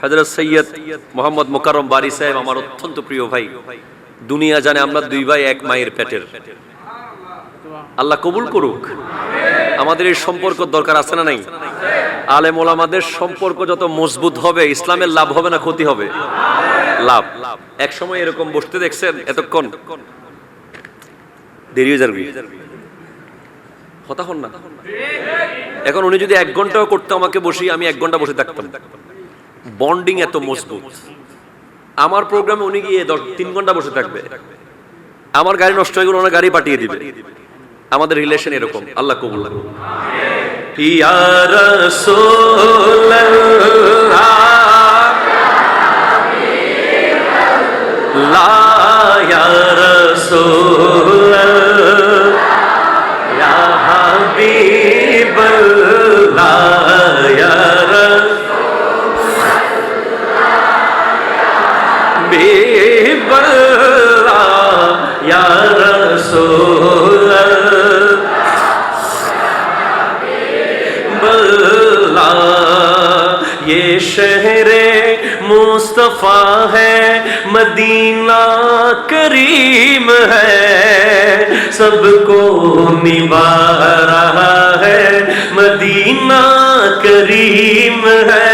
হযরত সৈয়দ মোহাম্মদ মোকাররম বারী সাহেব আমার অত্যন্ত প্রিয় ভাই। দুনিয়া জানে আমরা দুই ভাই এক মায়ের পেটের। আল্লাহ কবুল করুক। আমাদের এই সম্পর্ক দরকার আছে না নাই? আলেম ওলামাদের সম্পর্ক যত মজবুত হবে, ইসলামের লাভ হবে না ক্ষতি হবে? লাভ। এক সময় এরকম বসতে দেখছেন, এতক্ষণ দেরি হয়ে যাবে, কথা হন না। এখন উনি যদি 1 ঘন্টাও করতে আমাকে বসি, আমি 1 ঘন্টা বসে থাকতাম। বন্ডিং এত মজবুত। আমার প্রোগ্রামে উনি গিয়ে 3 ঘন্টা বসে থাকবে, আমার গাড়ি নষ্ট হয়ে গেলে ওনার গাড়ি পাঠিয়ে দিবে। আমাদের রিলেশন এরকম। আল্লাহ কবুল করুন। ইয়া রাসূলুল্লাহ লা ইয়া রাসূলুল্লাহ ইয়া হাবিবাল্লাহ ইয়া রাসূলুল্লাহ ইয়া রাসূলুল্লাহ ये शहरे मुस्तफा है, मदीना करीम है, सबको निभा रहा है, मदीना करीम है।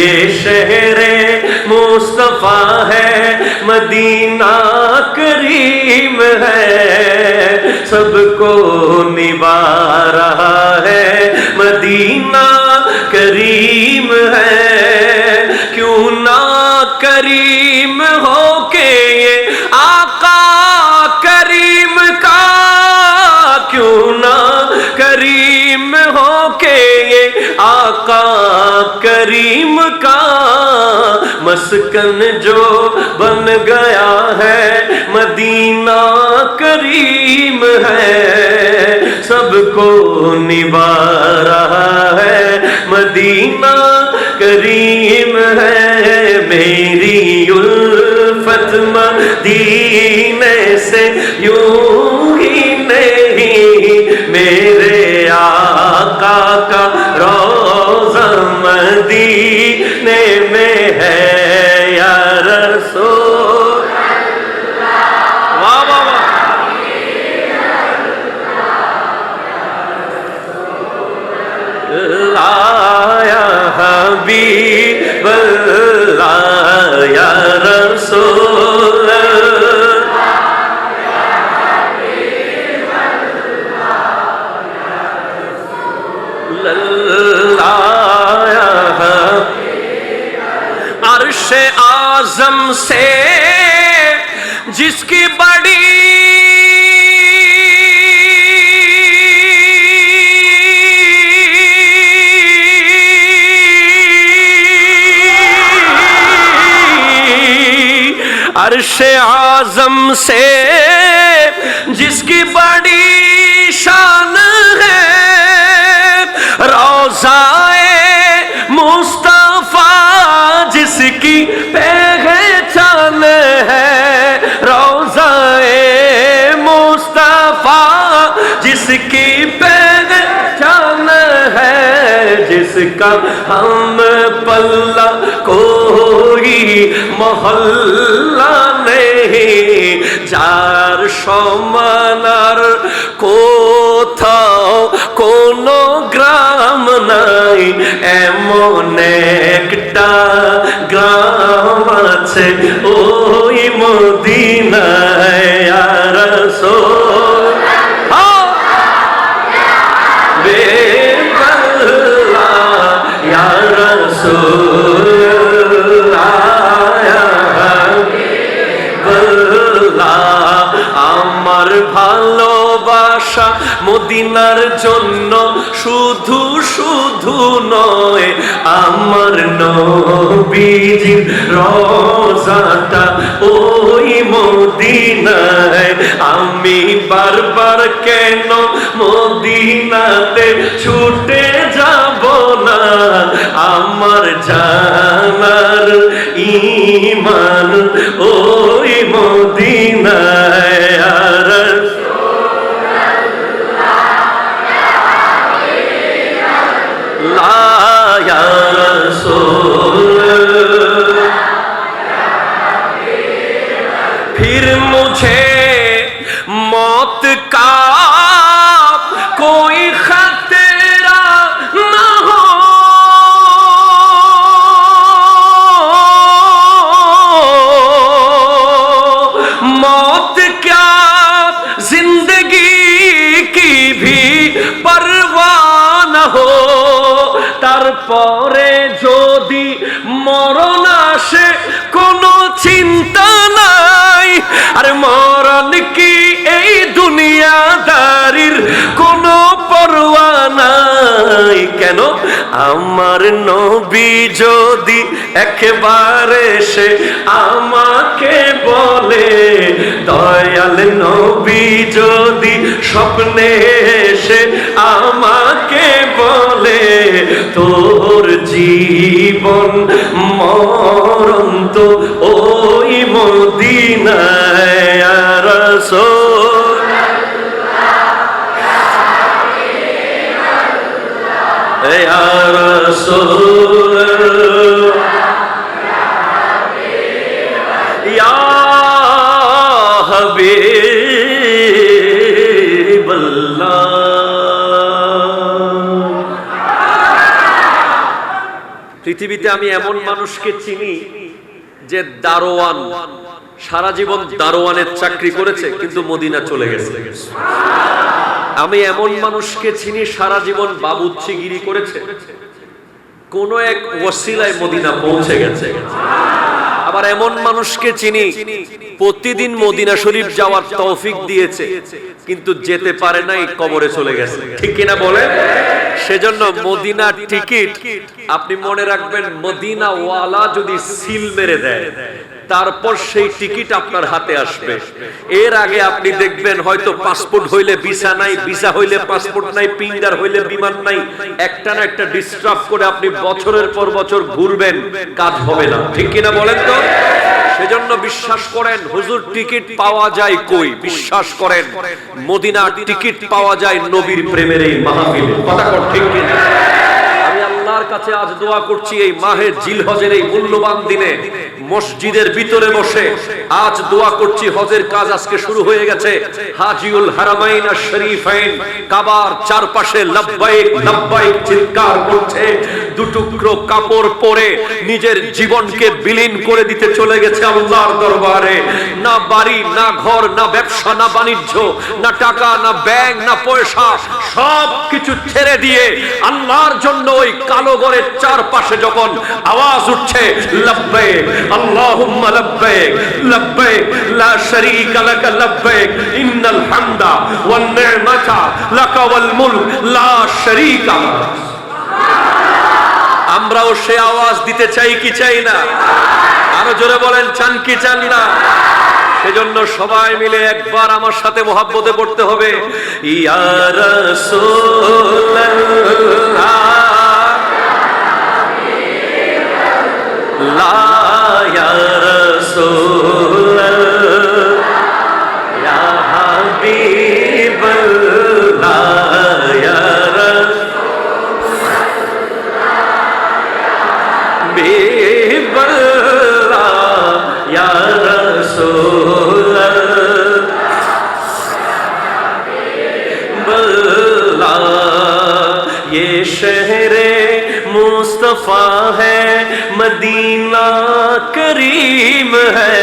ये शहरे मुस्तफा है, मदीना करीम है, सबको निभा रहा है, मदीना करीम है। क्यों ना करीम हो के ये आका करीम का, क्यों ना करीम हो के ये आका करीम का, मस्कन जो बन गया है, मदीना करीम है, सबको निभा रहा है, मदीना करीम है। मेरी उल्फत मदीने से यूं ही नहीं, मेरे आका का रोज़ा मदीने में है, या रसूल अल्लाह। वाह वाह वाह। या हबीबल्लाह या रसूलल्लाह या हबीबल्लाह या हबीबल्लाह। अर्श आज़म से जिसकी बड़ी अर्श आज़म से जिसकी बड़ी शान है, रोज़ाए मुस्तफ़ा जिसकी पहचान है, रोज़ाए मुस्तफ़ा जिसकी पहचान है, जिसका हम पल्ला कोई मोहल्ला नहीं, যার সমানার কোথাও কোনো গ্রাম নাই, এমন একটা গ্রাম আছে ওই মদিনায়, ইয়া রাসূলুল্লাহ ইয়া রাসূলুল্লাহ ইয়া হাবিবাল্লাহ। আমার ভালোবাসা মদিনার জন্য শুধু শুধু নয়, আমার নবীজির রওজাটা ওই মদিনায়। আমি বারবার কেন মদিনাতে ছুটে যাব না, আমার জানার ঈমান ওই মদিনায়, ইয়া রাসূলুল্লাহ ইয়া রাসূলুল্লাহ মরণ আসে কোনো চিন্তা নাই। আর মরণ কি এই দুনিয়াদারির কোনো পরোয়া নাই। কেন? আমার নবী যদি একবারে সে আমাকে বলে, দয়াল নবী যদি স্বপ্নে এসে আমাকে বলে, তোর জীবন মরণ তো ওই মদিনায় ইয়া রাসূল। ইয়া রাসূল ইয়া হাবিবাল্লাহ। পৃথিবীতে আমি এমন মানুষকে চিনি যে দারোয়ান, সারা জীবন দারোয়ানের চাকরি করেছে কিন্তু মদিনা চলে গেছে। আমি এমন মানুষকে চিনি সারা জীবন বাবুর্চিগিরি করেছে, কোন এক ওসিলায় মদিনা পৌঁছে গেছে। আবার এমন মানুষকে চিনি প্রতিদিন মদিনা শরীফ যাওয়ার তৌফিক দিয়েছে কিন্তু যেতে পারে নাই, কবরে চলে গেছে। ঠিক কিনা বলে? সেজন্য মদিনার টিকিট আপনি মনে রাখবেন, মদিনা ওয়ালা যদি সিল মেরে দেয় তারপর সেই টিকিট আপনার হাতে আসবে। এর আগে আপনি দেখবেন হয়তো পাসপোর্ট হইলে ভিসা নাই, ভিসা হইলে পাসপোর্ট নাই, পিঙ্গার হইলে বিমান নাই, একটা না একটা ডিস্টার্ব করে আপনি বছরের পর বছর ঘুরবেন, কাজ হবে না। ঠিক কিনা বলেন তো? সেজন্য বিশ্বাস করেন হুজুর টিকিট পাওয়া যায় কই? বিশ্বাস করেন মদিনার টিকিট পাওয়া যায় নবীর প্রেমের এই মাহফিলে। কথা কর ঠিক কিনা? আমি আল্লাহর কাছে আজ দোয়া করছি এই মাহে জিলহজের এই মূল্যবান দিনে মসজিদের ভিতরে বসে আজ দোয়া করছি, হজের কাজ আজকে শুরু হয়ে গেছে। হাজিউল হারামাইন আশ শরীফাইন কাবার চারপাশে লাব্বাইক লাব্বাইক চিৎকার করছে। দুটুকরো কাপড় পরে নিজের জীবনকে বিলীন করে দিতে চলে গেছে আল্লাহর দরবারে। না বাড়ি, না ঘর, না ব্যবসা, না বাণিজ্য, না টাকা, না ব্যাংক, না পয়সা, সব কিছু ছেড়ে দিয়ে আল্লাহর জন্য ওই কালো ঘরের চারপাশে যখন আওয়াজ উঠছে লাব্বাইক আল্লাহুম্মা লাব্বাইক লাব্বাইক লা শারীকা লাক লাব্বাইক ইন্নাল হামদা ওয়ান নি'মাতা লাকা ওয়াল মুলক লা শারীকা লাক। আমরাও সে আওয়াজ দিতে চাই কি চাই না? আরো জোরে বলেন, চান কি চান না? সেজন্য সবাই মিলে একবার আমার সাথে মুহাব্বতে পড়তে হবে, ইয়া রাসূলুল্লাহ লা ইয়া রাসূলুল্লাহ ইয়া হাবিবাল্লাহ ইয়া রাসূলুল্লাহ ইয়া রাসূলুল্লাহ ये शहरे मुस्तफा है, मदीना करीम है,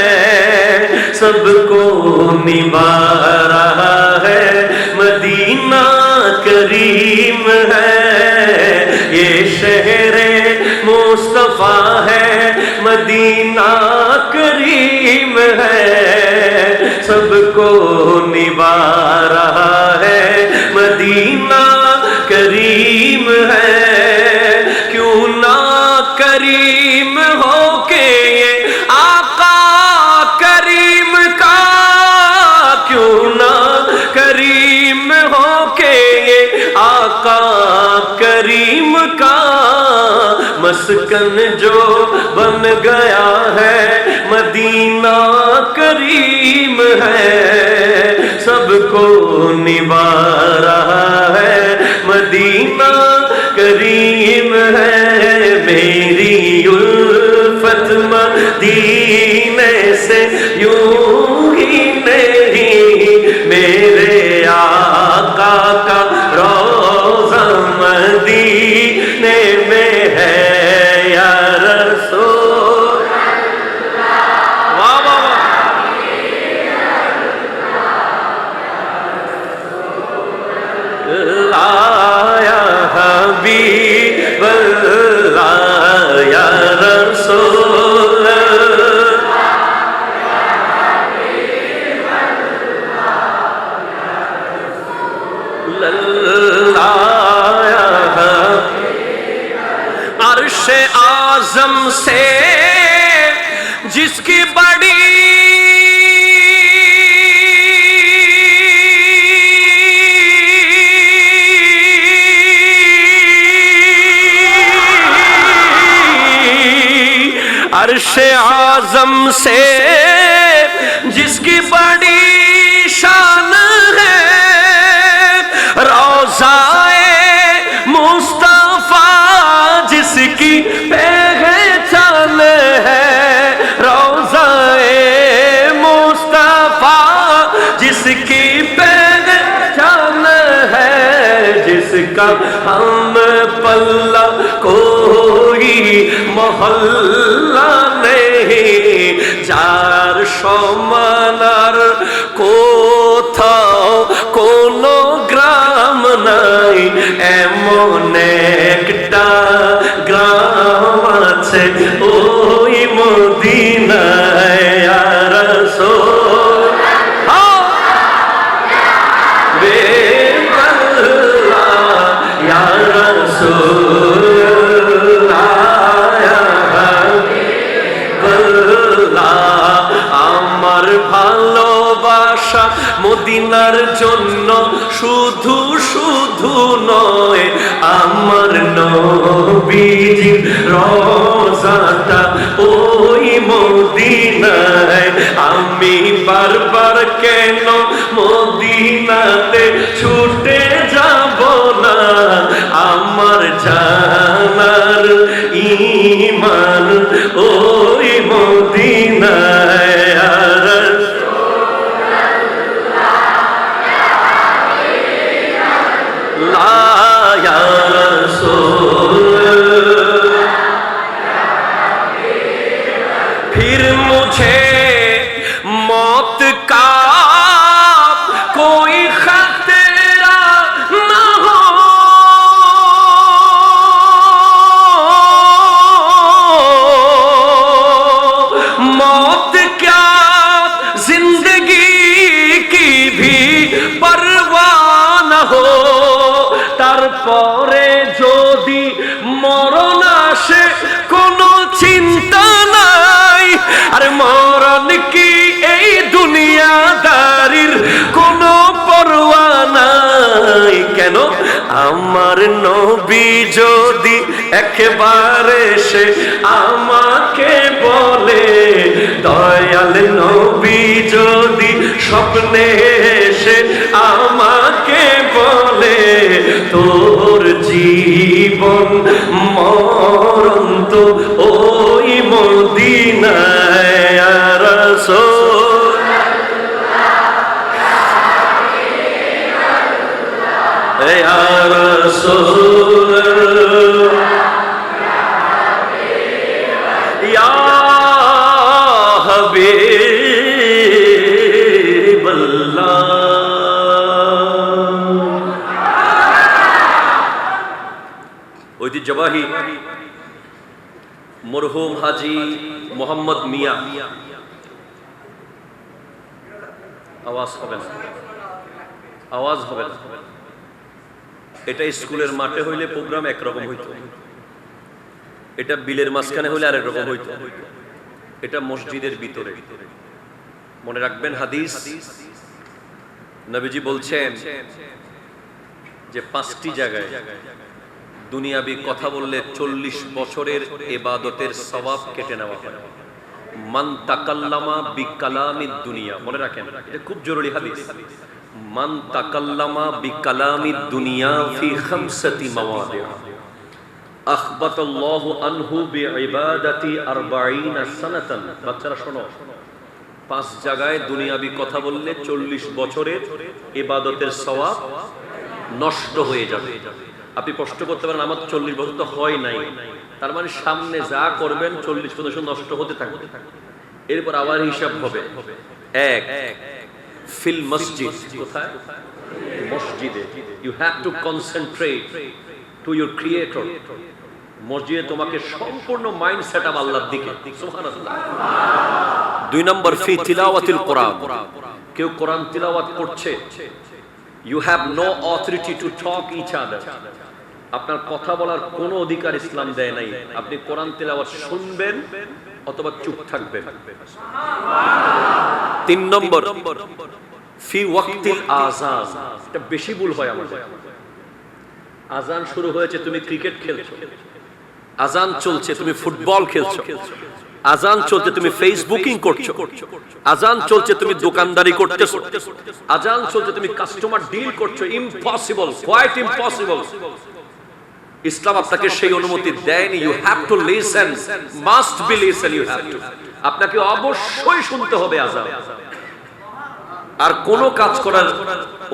सबको निभा रहा है, मदीना करीम है। ये शहरे मुस्तफा है, मदीना करीम है, सबको निभा रहा है, मदीना करीम है। क्यों ना करीम हो के ये आका करीम का, क्यों ना करीम हो के ये आका करीम का, मस्कन जो बन गया है, मदीना करीम है, सबको निभा रहा है, मदीना करीम है। मेरी उल्फत मदीने से यूं ही नहीं, मेरे आका का रोज़ा मदीने में है, या रसूल वाह वाह वाह। या हबीबल्लाह या রাসূল अर्शे आज़म से जिसकी बड़ी अर्शे आज़म से जिसकी बड़ी शान है रोज़ाए मुस्तफ़ा जिसकी पहचान है रोज़ाए मुस्तफ़ा जिसकी पहचान है जिसका हम पल्ला कोई मोहल्ला नहीं যার সমানার কোথাও কোনো গ্রাম নাই এমন একটা গ্রাম আছে ওই মদিনায় ইয়া রাসূল ইয়া রাসূল আমার ভালোবাসা মদিনার জন্য শুধু শুধু নয় আমার নবীজির রওজাটা ওই মদিনায় আমি বারবার কেন মদিনাতে ছুটে যাব না আমার জানার ঈমান ওই মদিনায় फिर मुझे मौत का कोई खतरा न हो मौत क्या जिंदगी की भी परवाह न हो তারপরে যদি মরণ আসে কোনো চিন্তা নাই আর মরণ কি এই দুনিয়াদারির কোনো পরোয়া নাই কেন আমার নবী যদি একবারে সে আমাকে বলে দয়াল নবী যদি স্বপ্নে এসে আমাকে বলে তোর জীবন মরণ তো ওই মদিনায় ইয়া রাসূল ইয়া রাসূল ইয়া হাবিবাল্লাহ ঐতিহ্যবাহী মরহুম হাজী মোহাম্মদ মিয়া আওয়াজ হবে না আওয়াজ হবে না এটা স্কুলের মাঠে হইলে প্রোগ্রাম একরকম হইতো এটা বিলের মাঝখানে হইলে আরেক রকম হইতো এটা মসজিদের ভিতরে মনে রাখবেন হাদিস নবীজি বলছেন যে 5টি জায়গায় দুনিয়াবি কথা বললে 40 বছরের ইবাদতের সওয়াব কেটে নেওয়া হয় মান তাকাল্লামা বিকালামিদ দুনিয়া মনে রাখেন এটা খুব জরুরি হাদিস মান তাকাল্লামা বিকালামিদ দুনিয়া ফি খামসাতি মাওয়াদিআ আখবাতাল্লাহু আনহু বিইবাদাতি 40 সানাতান বাচ্চারা শোনো 5 জায়গায় দুনিয়াবি কথা বললে 40 বছরের ইবাদতের সওয়াব নষ্ট হয়ে যাবে আপনি প্রশ্ন করতে পারেন আমার 40 বছর তো হয় নাই তার মানে সামনে যা করবেন 40 বছর নষ্ট হতে থাকবে এরপর আবার হিসাব হবে এক ফিল মসজিদ কোথায় মসজিদে you have to concentrate to your creator মসজিদে তোমাকে সম্পূর্ণ মাইন্ড সেটআপ আল্লাহর দিকে, সুবহানাল্লাহ। 2 নম্বর ফি তিলাওয়াতিল কোরআন, কেউ কোরআন তিলাওয়াত করছে, you have no authority to talk each other, আপনার কথা বলার কোনো অধিকার ইসলাম দেয় নাই। আপনি কোরআন তিলাওয়াত শুনবেন অথবা চুপ থাকবেন। 3 নম্বর ফি ওয়াক্তিল আযান, এটা বেশি ভুল হয় আমাদের। আযান শুরু হয়েছে, তুমি ক্রিকেট খেলছো, আযান চলছে তুমি ফুটবল খেলছো, আযান চলছে তুমি ফেসবুকিং করছো, আযান চলছে তুমি দোকানদারি করতেছো, আযান চলছে তুমি কাস্টমার ডিল করছো। Impossible, quite impossible. ইসলাম আপনাকে সেই অনুমতি দেয়নি। You have to listen, must be listen, you have to, আপনাকে অবশ্যই শুনতে হবে আযান। আর কোন কাজ করার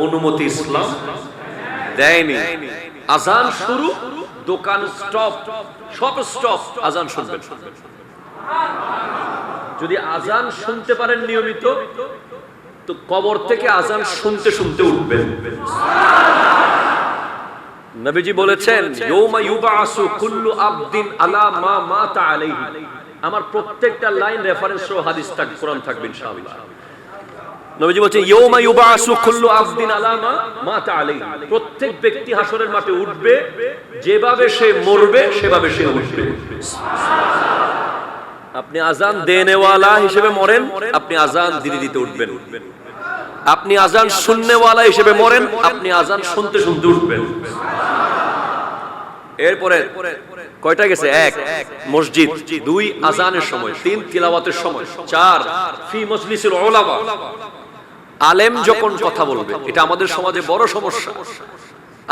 অনুমতি ইসলাম দেয়নি। আযান শুরু, দোকান স্টপ, সব স্টপ, আযান শুনবেন। যদি আযান শুনতে পারেন নিয়মিত, তো কবর থেকে আযান শুনতে শুনতে উঠবেন। নবীজি বলেছেন, ইয়াউমা ইউবাসু কুল্লু আবদিন আলা মা মাতা আলাইহি। আমার প্রত্যেকটা লাইন রেফারেন্স সহ হাদিস থাকবে, কোরআন থাকবে ইনশাআল্লাহ। নবীজি বলেছেন, ইয়াউমা ইউবাসু কুল্লু আবদিন আলা মা মাতা আলাইহি। প্রত্যেক ব্যক্তি হাসরের মাঠে উঠবে, যেভাবে সে মরবে সেভাবে সে উঠবে। আপনি আযান দেনেওয়ালা হিসেবে মরেন, আপনি আযান দিতে দিতে উঠবেন। আপনি আযান শুননেওয়ালা হিসেবে মরেন, আপনি আযান শুনতে শুনতে উঠবেন। এরপরে কয়টা গেছে? 1 মসজিদ, 2 আযানের সময়, 3 তিলাওয়াতের সময়, 4 ফি মজলিসিল উলামা, আলেম যখন কথা বলবে। এটা আমাদের সমাজে বড় সমস্যা।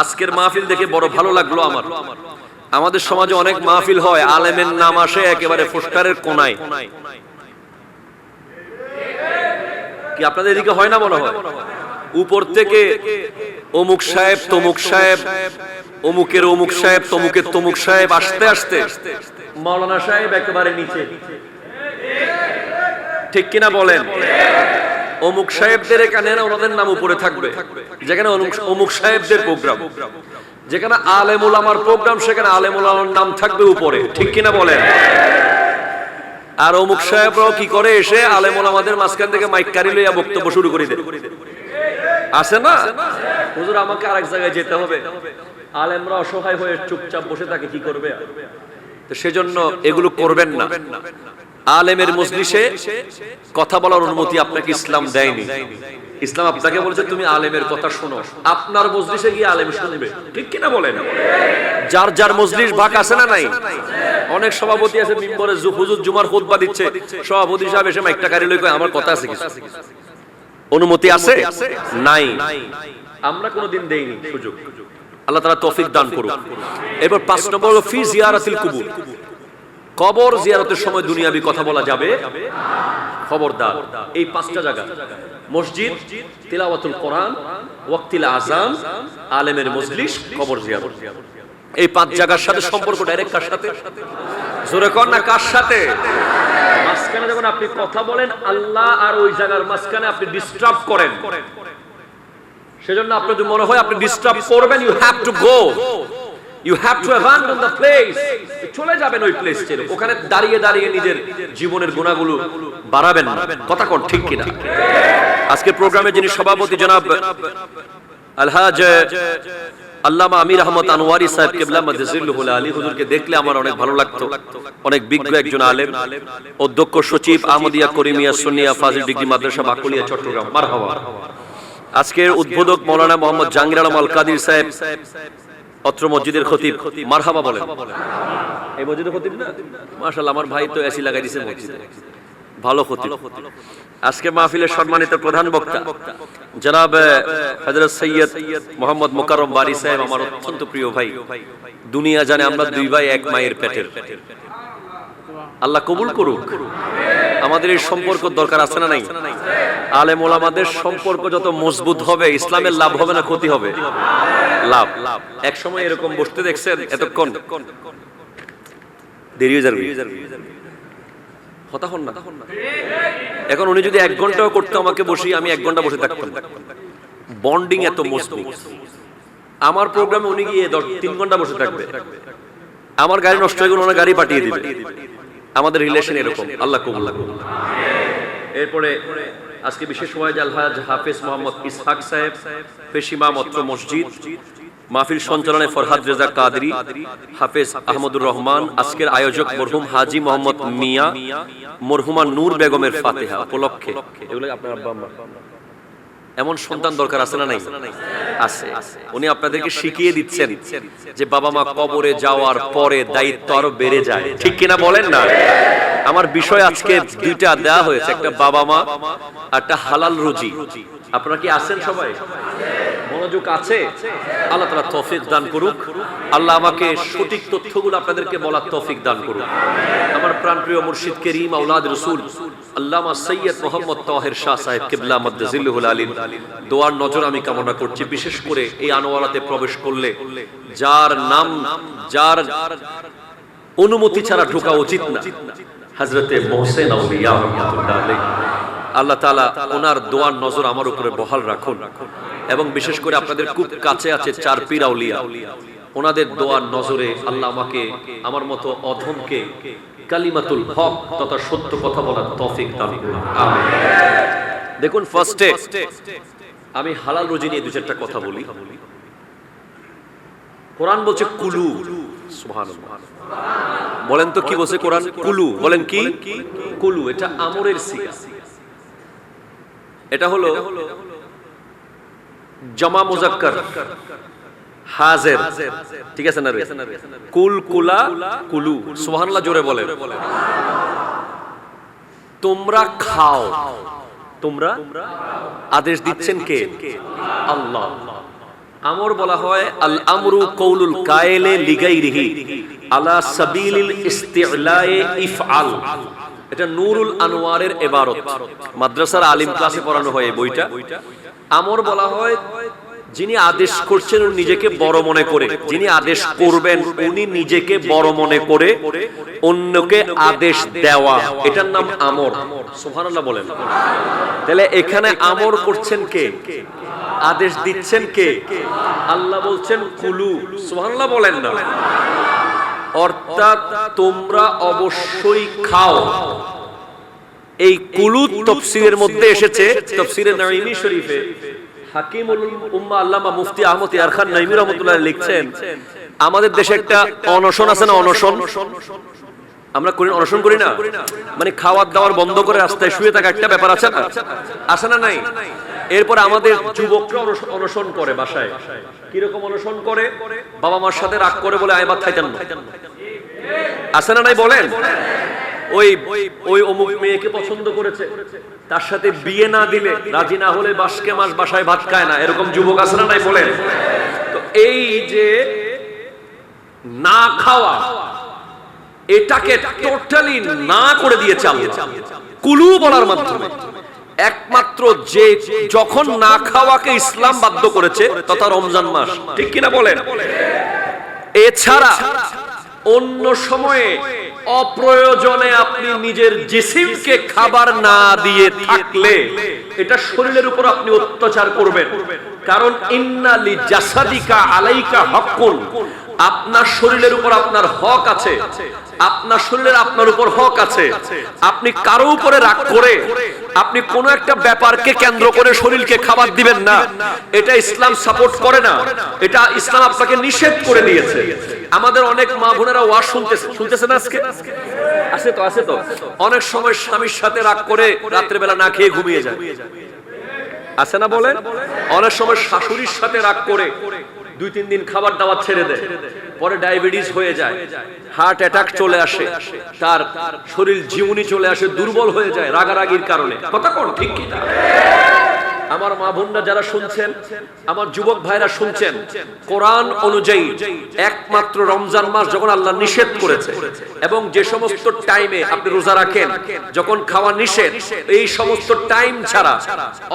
আজকের মাহফিল দেখে বড় ভালো লাগলো আমার। আমাদের সমাজে অনেক মাহফিল হয়, আলেমের নাম আসে একেবারে পোস্টারের কোনায়। কি আপনাদের এদিকে হয় না? মনে হয় উপর থেকে অমুক সাহেব, তমুক সাহেব, অমুকের অমুক সাহেব, তমুকের তমুক সাহেব, আসতে আসতে মাওলানা সাহেব একেবারে নিচে। ঠিক কিনা বলেন? অমুক সাহেবদের এখানে না, ওনাদের নাম উপরে থাকবে। যেখানে অমুক সাহেবদের প্রোগ্রাম, যেখানে আলেম উলামার প্রোগ্রাম, সেখানে আলেম উলামার নাম থাকবে উপরে। ঠিক কিনা বলেন? আর অমুক সাহেবরাও কি করে, এসে আলেম উলামাদের মাঝখান থেকে মাইক কারি লইয়া বক্তব্য শুরু করে দেয়। আসে না? হুজুর আমাকে আরেক জায়গায় যেতে হবে। আলেমরা অসহায় হয়ে চুপচাপ বসে থাকে, কি করবে? তো সেজন্য এগুলো করবেন না। আলেমের মজলিসে কথা বলার অনুমতি আপনাকে ইসলাম দেয়নি। ইসলাম আপনাকে বলেছে তুমি আলেমের কথা শোনো, আপনার মজলিসে গিয়ে আলেম শুনবে। ঠিক কিনা বলেন? যার যার মজলিস ভাগ আছে না নাই? অনেক সভাপতি আছে মিম্বরে, হুজুর জুমার খুতবা দিচ্ছে, সভাপতি সাহেব এসে মাইকটা কারি লই কয় আমার কথা আছে কিছু। অনুমতি আছে? নাই। আমরা কোনোদিন দেইনি সুযোগ। আল্লাহ তাআলা তৌফিক দান করুক। এরপর 5 নম্বর হলো ফি জিয়ারাতিল কুবুর, কবর জিয়ারতের সময় দুনিয়াবি কথা বলা যাবে খবরদার। এই 5টা জায়গা, মসজিদ, তিলাওয়াতুল কোরআন, ওয়াক্তিল আযান, আলেমের মজলিস, কবর জিয়ারত। এই 5 জায়গার সাথে সম্পর্ক ডাইরেক্ট কার সাথে? জোরে কর না, কার সাথে? মাঝখানে যখন আপনি কথা বলেন, আল্লাহ আর ওই জায়গার মাঝখানে আপনি ডিস্টার্ব করেন। সেজন্য আপনার যদি মনে হয় আপনি ডিস্টার্ব করবেন, you have to go, you have to abandon the place. চলে যাবেন ওই প্লেস ছেড়ে। ওখানে দাঁড়িয়ে দাঁড়িয়ে নিজের জীবনের গুণাগুলো বাড়াবেন না। কথা কোন ঠিক কিনা? আজকে প্রোগ্রামে যিনি সভাপতি জনাব আলহাজ আল্লামা আমির আহমদ আনোয়ারি সাহেব কিবলা মাদ্রাসাতুল আলী, হুজুরকে দেখলে আমার অনেক ভালো লাগতো। অনেক বিজ্ঞ একজন আলেম, অধ্যক্ষ সচিব আহমদিয়া করিমিয়া সুন্নিয়া ফাজিল ডিগ্রি মাদ্রাসা বাকুলিয়া চট্টগ্রাম। মারহাবা। আজকের উদ্বোধক মাওলানা মোহাম্মদ জাহাঙ্গীর আলম আল কাদির সাহেব, অত্র মসজিদের খতিব। মারহাবা বলেন। এই মসজিদের খতিব না? মাশাআল্লাহ, আমার ভাই তো এসি লাগাই দিয়েছে মসজিদে, ভালো খতিব। আজকে মাহফিলের সম্মানিত প্রধান বক্তা জনাব হযরত সৈয়দ মোহাম্মদ মুকাররম বারী সাহেব, আমার অত্যন্ত প্রিয় ভাই। দুনিয়া জানে আমরা 2 ভাই 1 মায়ের পেটের। আল্লাহ কবুল করুক। আমাদের এই সম্পর্ক দরকার আছে না নাই? আলেম ওলামাদের সম্পর্ক যত মজবুত হবে, ইসলামের লাভ হবে না ক্ষতি হবে? লাভ। এক সময় এরকম বসতে দেখছেন, এতক্ষণ দেরি হয়ে যাবে, কথা হন না। এখন উনি যদি 1 ঘন্টাও করতে আমাকে বসি, আমি 1 ঘন্টা বসে থাকতাম। বন্ডিং এত মজবুত। আমার প্রোগ্রামে উনি গিয়ে 3 ঘন্টা বসে থাকবে। আমার গাড়ি নষ্ট হয়ে গেল, ওনার গাড়ি পাঠিয়ে দিবে। আমাদের রিলেশন এরকম। আল্লাহ কবুল করুন। এরপরে আজকে বিশেষ ওয়াজ আলহাজ হাফেজ মোহাম্মদ ইসহাক সাহেব, পেশিমা মত্র মসজিদ, মাহফিল সঞ্চালনে ফরহাদ রেজা কাদরি, হাফেজ আহমদুর রহমান। আজকের আয়োজক মরহুম হাজি মোহাম্মদ মিয়া, মরহুমা নূর বেগমের ফাতিহা উপলক্ষে। এগুলো আপনার আব্বা আম্মা। এমন সন্তান দরকার আছে না নাই? আছে। উনি আপনাদেরকে শিখিয়ে দিচ্ছেন যে বাবা মা কবরে যাওয়ার পরে দায়িত্ব আরো বেড়ে যায়, ঠিক কিনা বলেন না? আমার বিষয় আজকে দুইটা দেওয়া হয়েছে, একটা বাবা মা আর একটা হালাল রুজি। আপনারা কি আছেন সবাই? মনোযোগ আছে? আল্লাহ তাআলা তৌফিক দান করুক। আল্লাহ আমাকে সঠিক তথ্যগুলো আপনাদেরকে বলার তৌফিক দান করুক। আমার প্রাণপ্রিয় মুর্শিদ করিম আওলাদ রাসূল আল্লামা সৈয়দ মোহাম্মদ তাহের শাহ সাহেব কিবলা মাদ্দাজিল্লুহুল আলিম দোয়ার নজর আমি কামনা করছি। বিশেষ করে এই আনোয়ারাতে প্রবেশ করলে যার নাম, যার অনুমতি ছাড়া ঢোকা উচিত না, হযরতে মোহসেন আউলিয়া রাহমাতুল্লাহ আলাইহি। আল্লাহ তাআলা ওনার দোয়ার নজর আমার উপরে বহাল রাখুন। এবং বিশেষ করে আপনাদের খুব কাছে আছে চার পীর আউলিয়া, ওনাদের দোয়ার নজরে আল্লাহ আমাকে, আমার মতো অধমকে কালিমাতুল হক তথা সত্য কথা বলার তৌফিক দান করুন। আমিন। দেখুন, ফার্স্টে আমি হালাল রুজি নিয়ে দুই চারটা কথা বলি। কোরআন বলছে কুলু। সুবহানাল্লাহ। বলেন তো কি বলছে কোরআন? কুলু। বলেন কি? কুলু। এটা আমরের সিগা। এটা হলো জামা মুজাক্কার হাজির, ঠিক আছে না? কুল, কুলা, কুলু। সুবহানাল্লাহ জোরে বলেন। তোমরা খাও। তোমরা আদেশ দিচ্ছেন কে? আল্লাহ। আমর বলা হয় আল আমরু কওলুল কায়েলে লিগাইরিহি আলা সাবিলিল ইস্তিলায়ে ইফআল। এটা নূরুল আনোয়ারের ইবারত। মাদ্রাসার আলিম ক্লাসে পড়ানো হয় এই বইটা। আমর বলা হয় যিনি আদেশ করছেন উনি নিজেকে বড় মনে করে, যিনি আদেশ করবেন উনি নিজেকে বড় মনে করে অন্যকে আদেশ দেওয়া, এটার নাম আমর। সুবহানাল্লাহ বলেন। তাহলে এখানে আমর করছেন কে? আদেশ দিচ্ছেন কে? আল্লাহ বলছেন কুলু। সুবহানাল্লাহ বলেন না? অর্থাৎ তোমরা অবশ্যই খাও। এই কুলু তাফসীরের মধ্যে এসেছে, তাফসীরে নাঈমি শরীফে হাকিমুল উম্মাহ আল্লামা মুফতি আহমদ ইয়ার খান নাঈমি রাহমাতুল্লাহ লিখছেন, আমাদের দেশে একটা অনশন আছে না? অনশন আমরা করি, অনশন করি না? মানে খাওয়ার দাওয়ার বন্ধ করে রাস্তায় শুয়ে থাকা একটা ব্যাপার আছে না? আছে না নাই? এরপর আমাদের যুবকরা অনশন করে বাসায়। কিরকম অনশন করে? বাবা মার সাথে রাগ করে বলে আয় ভাত খাইতেন না। আছে না নাই বলেন? ওই অমুক মেয়েকে পছন্দ করেছে, তার সাথে বিয়ে না দিলে, রাজি না হলে বাসকে মাস বাসায় ভাত খায় না। এরকম যুবক আছে না নাই বলেন? তো এই যে না খাওয়া, এটাকে টোটালি না করে দিয়েছে আল্লাহ কুলু বলার মাধ্যমে। একমাত্র যে যখন না খাওয়াকে ইসলাম বাধ্য করেছে তথা রমজান মাস, ঠিক কিনা বলেন? এছাড়া অন্য সময়ে অপ্রয়োজনে আপনি নিজের জিসিমকে খাবার না দিয়ে থাকলে এটা শরীরের উপর আপনি অত্যাচার করবেন। কারণ ইন্না লি জাসাদিকা আলাইকা হাক্কুন, আপনার শরীরের উপর আপনার হক আছে, আপনার শরীরের আপনার উপর হক আছে। আপনি কারো উপরে রাগ করে আপনি কোন একটা ব্যাপারকে কেন্দ্র করে শরীরকে খাবার দিবেন না, এটা ইসলাম সাপোর্ট করে না, এটা ইসলাম আপনাকে নিষেধ করে দিয়েছে। আমাদের অনেক মা বোনেরা ওয়াজ শুনতেছেন আজকে, আছে তো অনেক সময় স্বামীর সাথে রাগ করে রাত্রেবেলা না খেয়ে ঘুমিয়ে যায়, আছে না বলেন? অনেক সময় শাশুড়ির সাথে রাগ করে 2-3 দিন খাবার দাবার ছেড়ে দেয়, পরে ডায়াবেটিস হয়ে যায়, হার্ট অ্যাটাক চলে আসে, তার শরীর জীবনী চলে আসে, দুর্বল হয়ে যায় রাগারাগির কারণে। কথা কোন ঠিক কি না? আমার মা বোনরা যারা শুনছেন, আমার যুবক ভাইরা শুনছেন, কোরআন অনুযায়ী একমাত্র রমজান মাস যখন আল্লাহ নিষেধ করেছে এবং যে সমস্ত টাইমে আপনি রোজা রাখেন যখন খাওয়া নিষেধ, এই সমস্ত টাইম ছাড়া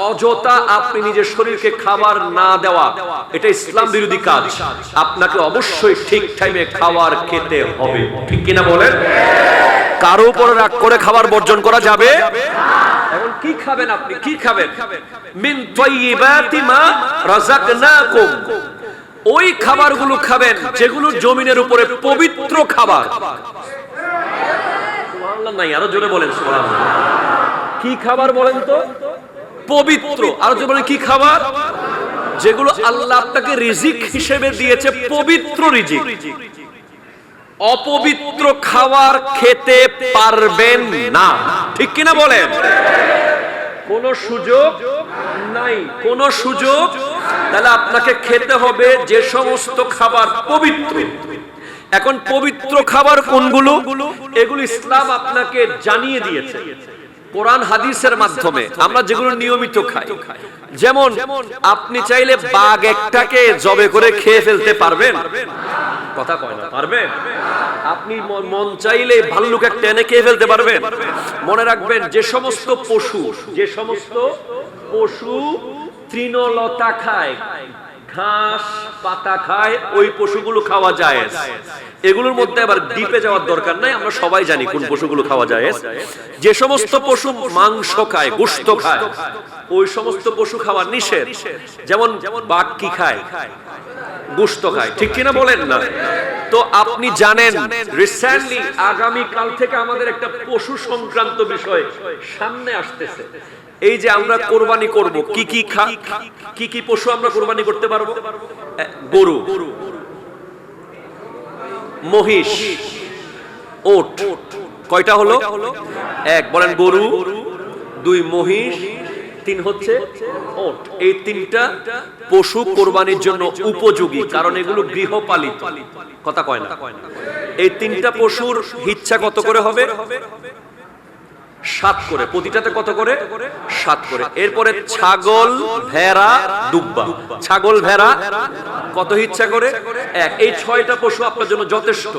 অযথা আপনি নিজের শরীরকে খাবার না দেওয়া এটা ইসলাম বিরোধী কাজ। আপনাকে অবশ্যই ঠিক টাইমে খাবার খেতে হবে, ঠিক কিনা বলেন? কারো উপরে রাগ করে খাবার বর্জন করা যাবে? এখন কি খাবেন আপনি? কি খাবেন? মিন তাইয়্যিবাতি মা রাযাকনাকুম, ওই খাবারগুলো খাবেন যেগুলো জমিনের উপরে পবিত্র খাবার। সুবহানাল্লাহ নাই, আরো জোরে বলেন সুবহানাল্লাহ। কি খাবার বলেন তো? পবিত্র। আরো জোরে বলেন কি খাবার? যেগুলো আল্লাহ আপনাকে রিজিক হিসেবে দিয়েছে, পবিত্র রিজিক। অপবিত্র খাবার খেতে পারবেন না, ঠিক কিনা বলেন? কোনো সুযোগ নাই, কোনো সুযোগ। তাহলে আপনাকে খেতে হবে যে সমস্ত খাবার পবিত্র। এখন পবিত্র খাবার কোনগুলো? এগুলো ইসলাম আপনাকে জানিয়ে দিয়েছে কোরআন হাদিসের মাধ্যমে। আমরা যেগুলো নিয়মিত খাই, যেমন আপনি চাইলে বাঘ একটাকে জবে করে খেয়ে ফেলতে পারবেন? কথা কয় না, পারবেন? আপনি মন চাইলে ভাল্লুক একটা এনে খেয়ে ফেলতে পারবেন? মনে রাখবেন, যে সমস্ত পশু তৃণলতা খায়, ঘাস পাতা খায়, ওই পশুগুলো খাওয়া যায়। এগুলোর মধ্যে আবার ডিপে যাওয়ার দরকার নাই, আমরা সবাই জানি কোন পশুগুলো খাওয়া যায়। যে সমস্ত পশু মাংস খায়, গোশত খায়, ওই সমস্ত পশু খাওয়া নিষেধ। যেমন বাঘ কি খায়? গোশত খায়, ঠিক কিনা বলেন না? তো আপনি জানেন রিসেন্টলি আগামী কাল থেকে আমাদের একটা পশু সংক্রান্ত বিষয় সামনে আসতেছে। এই যে আমরা কোরবানি করব, কি কি পশু আমরা কোরবানি করতে পারবো? গরু, মহিষ, ওট। কয়টা হলো? এক, বলেন গরু, দুই মহিষ, তিন হচ্ছে ওট। এই তিনটা পশু কোরবানির জন্য উপযোগী, কারণ এগুলো গৃহপালিত। কথা কয় না? এই তিনটা পশুর হিচ্ছা কত করে হবে? 7 করে। প্রতিটাতে কত করে? 7 করে। এরপরে ছাগল, ভেড়া, দুব্বা। ছাগল, ভেড়া কত হিচ্ছা করে? 1। এই 6টা পশু আপনার জন্য যথেষ্ট।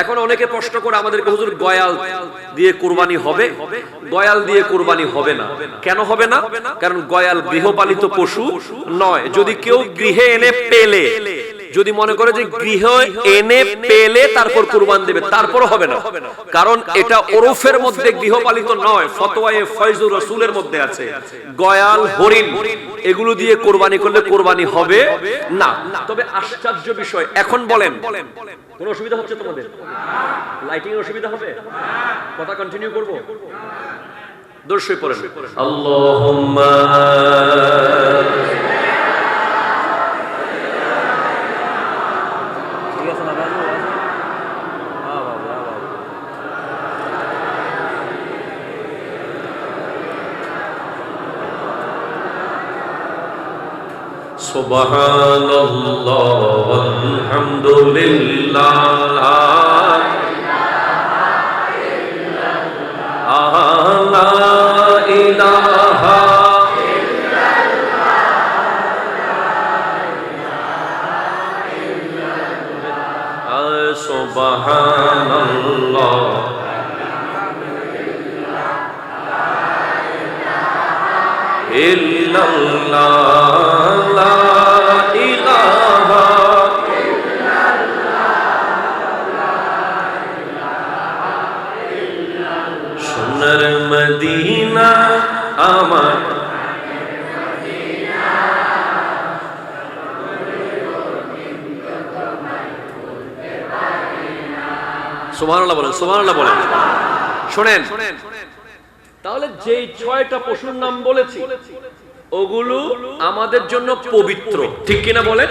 এখন অনেকে প্রশ্ন করে আমাদেরকে, হুজুর গয়াল দিয়ে কুরবানি হবে? গয়াল দিয়ে কুরবানি হবে না। কেন হবে না? কারণ গয়াল গৃহপালিত পশু নয়। যদি কেউ গৃহে এনে পেলে, যদি মনে করে যে গৃহ এনে পেলে তারপর কুরবান দেবে, তারপর হবে না। কারণ এটা ওরফের মধ্যে গৃহপালিত নয়, ফতোয়ায়ে ফয়জুর রাসূলের মধ্যে আছে। গয়াল, হরিণ এগুলো দিয়ে কুরবানি করলে কুরবানি হবে না। তবে আশ্চর্য বিষয়, এখন বলেন কোনো অসুবিধা হচ্ছে তোমাদের? লাইটিং এর অসুবিধা হবে? কথা কন্টিনিউ করব? দর্শক পড়েন আল্লাহুম্মা সুবহানাল্লাহ ওয়ালহামদুলিল্লাহ লা ইলাহা ইল্লাল্লাহ সুবহানাল্লাহ ইল্লাল্লাহ লা ইলাহা ইল্লাল্লাহ সোনার মদিনা আমার সুবহানাল্লাহ বলেন, সুবহানাল্লাহ বলেন। শুনেন, তাহলে যেই 6টা পশুর নাম বলেছি ওগুলো আমাদের জন্য পবিত্র, ঠিক কিনা বলেন?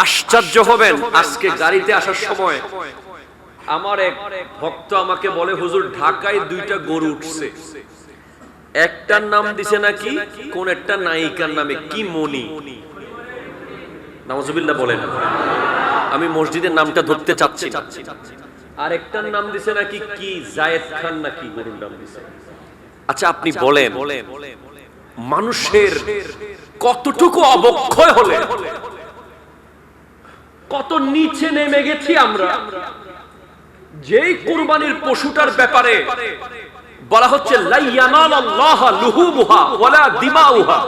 আশ্চর্য হবেন, আজকে গাড়িতে আসার সময় আমার এক ভক্ত আমাকে বলে, হুজুর ঢাকায় 2টা গরু উঠছে, একটার নাম দিছে নাকি কোন একটা নায়িকার নামে, কি মনি, নাউজুবিল্লাহ বলেন। আমি মসজিদের নামটা ধরতে চাচ্ছি না। আর একটার নাম দিছে নাকি কি জায়েদ খান নাকি গরুর নাম দিছে। আচ্ছা আপনি বলেন, মানুষের কতটুকু অবক্ষয় হলে, কত নিচে নেমে গেছি আমরা। যেই কুরবানির পশুটার ব্যাপারে বলা হচ্ছে লা ইয়ানালাল্লাহু লুহুমুহা ওয়ালা দিমাউহা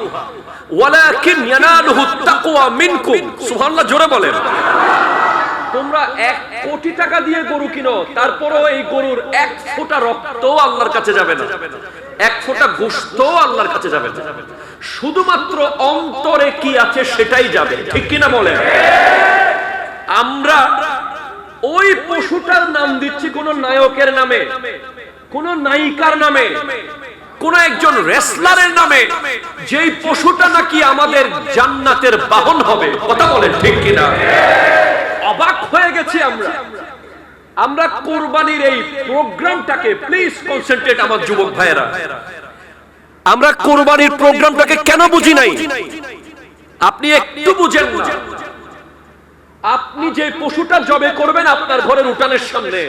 ওয়ালাকিন ইয়ানালুহু তাকওয়া মিনকুম। সুবহানাল্লাহ, জোরে বলেন। তোমরা 1 কোটি টাকা দিয়ে গরু কিনো, তারপরও এই গরুর 1 ফোঁটা রক্তও আল্লাহর কাছে যাবে না, 1 ফোঁটা গোশতও আল্লাহর কাছে যাবে না। শুধুমাত্র অন্তরে কি আছে সেটাই যাবে, ঠিক কিনা বলেন? আমরা ওই পশুটার নাম দিচ্ছি কোন নায়কের নামে, কোন নায়িকার নামে, কোন একজন রেসলারের নামে, যেই পশুটা নাকি আমাদের জান্নাতের বাহন হবে। কথা বলেন ঠিক কিনা? অবাক হয়ে গেছি আমরা কুরবানির এই প্রোগ্রামটাকে, প্লিজ কনসেন্ট্রেট আমার যুবক ভাইয়েরা, আমরা কুরবানির প্রোগ্রামটাকে কেন বুঝি নাই? আপনি একটু বুঝেন না। আপনি যে পশুটা জবে করবেন আপনার ঘরের উঠানের সামনে,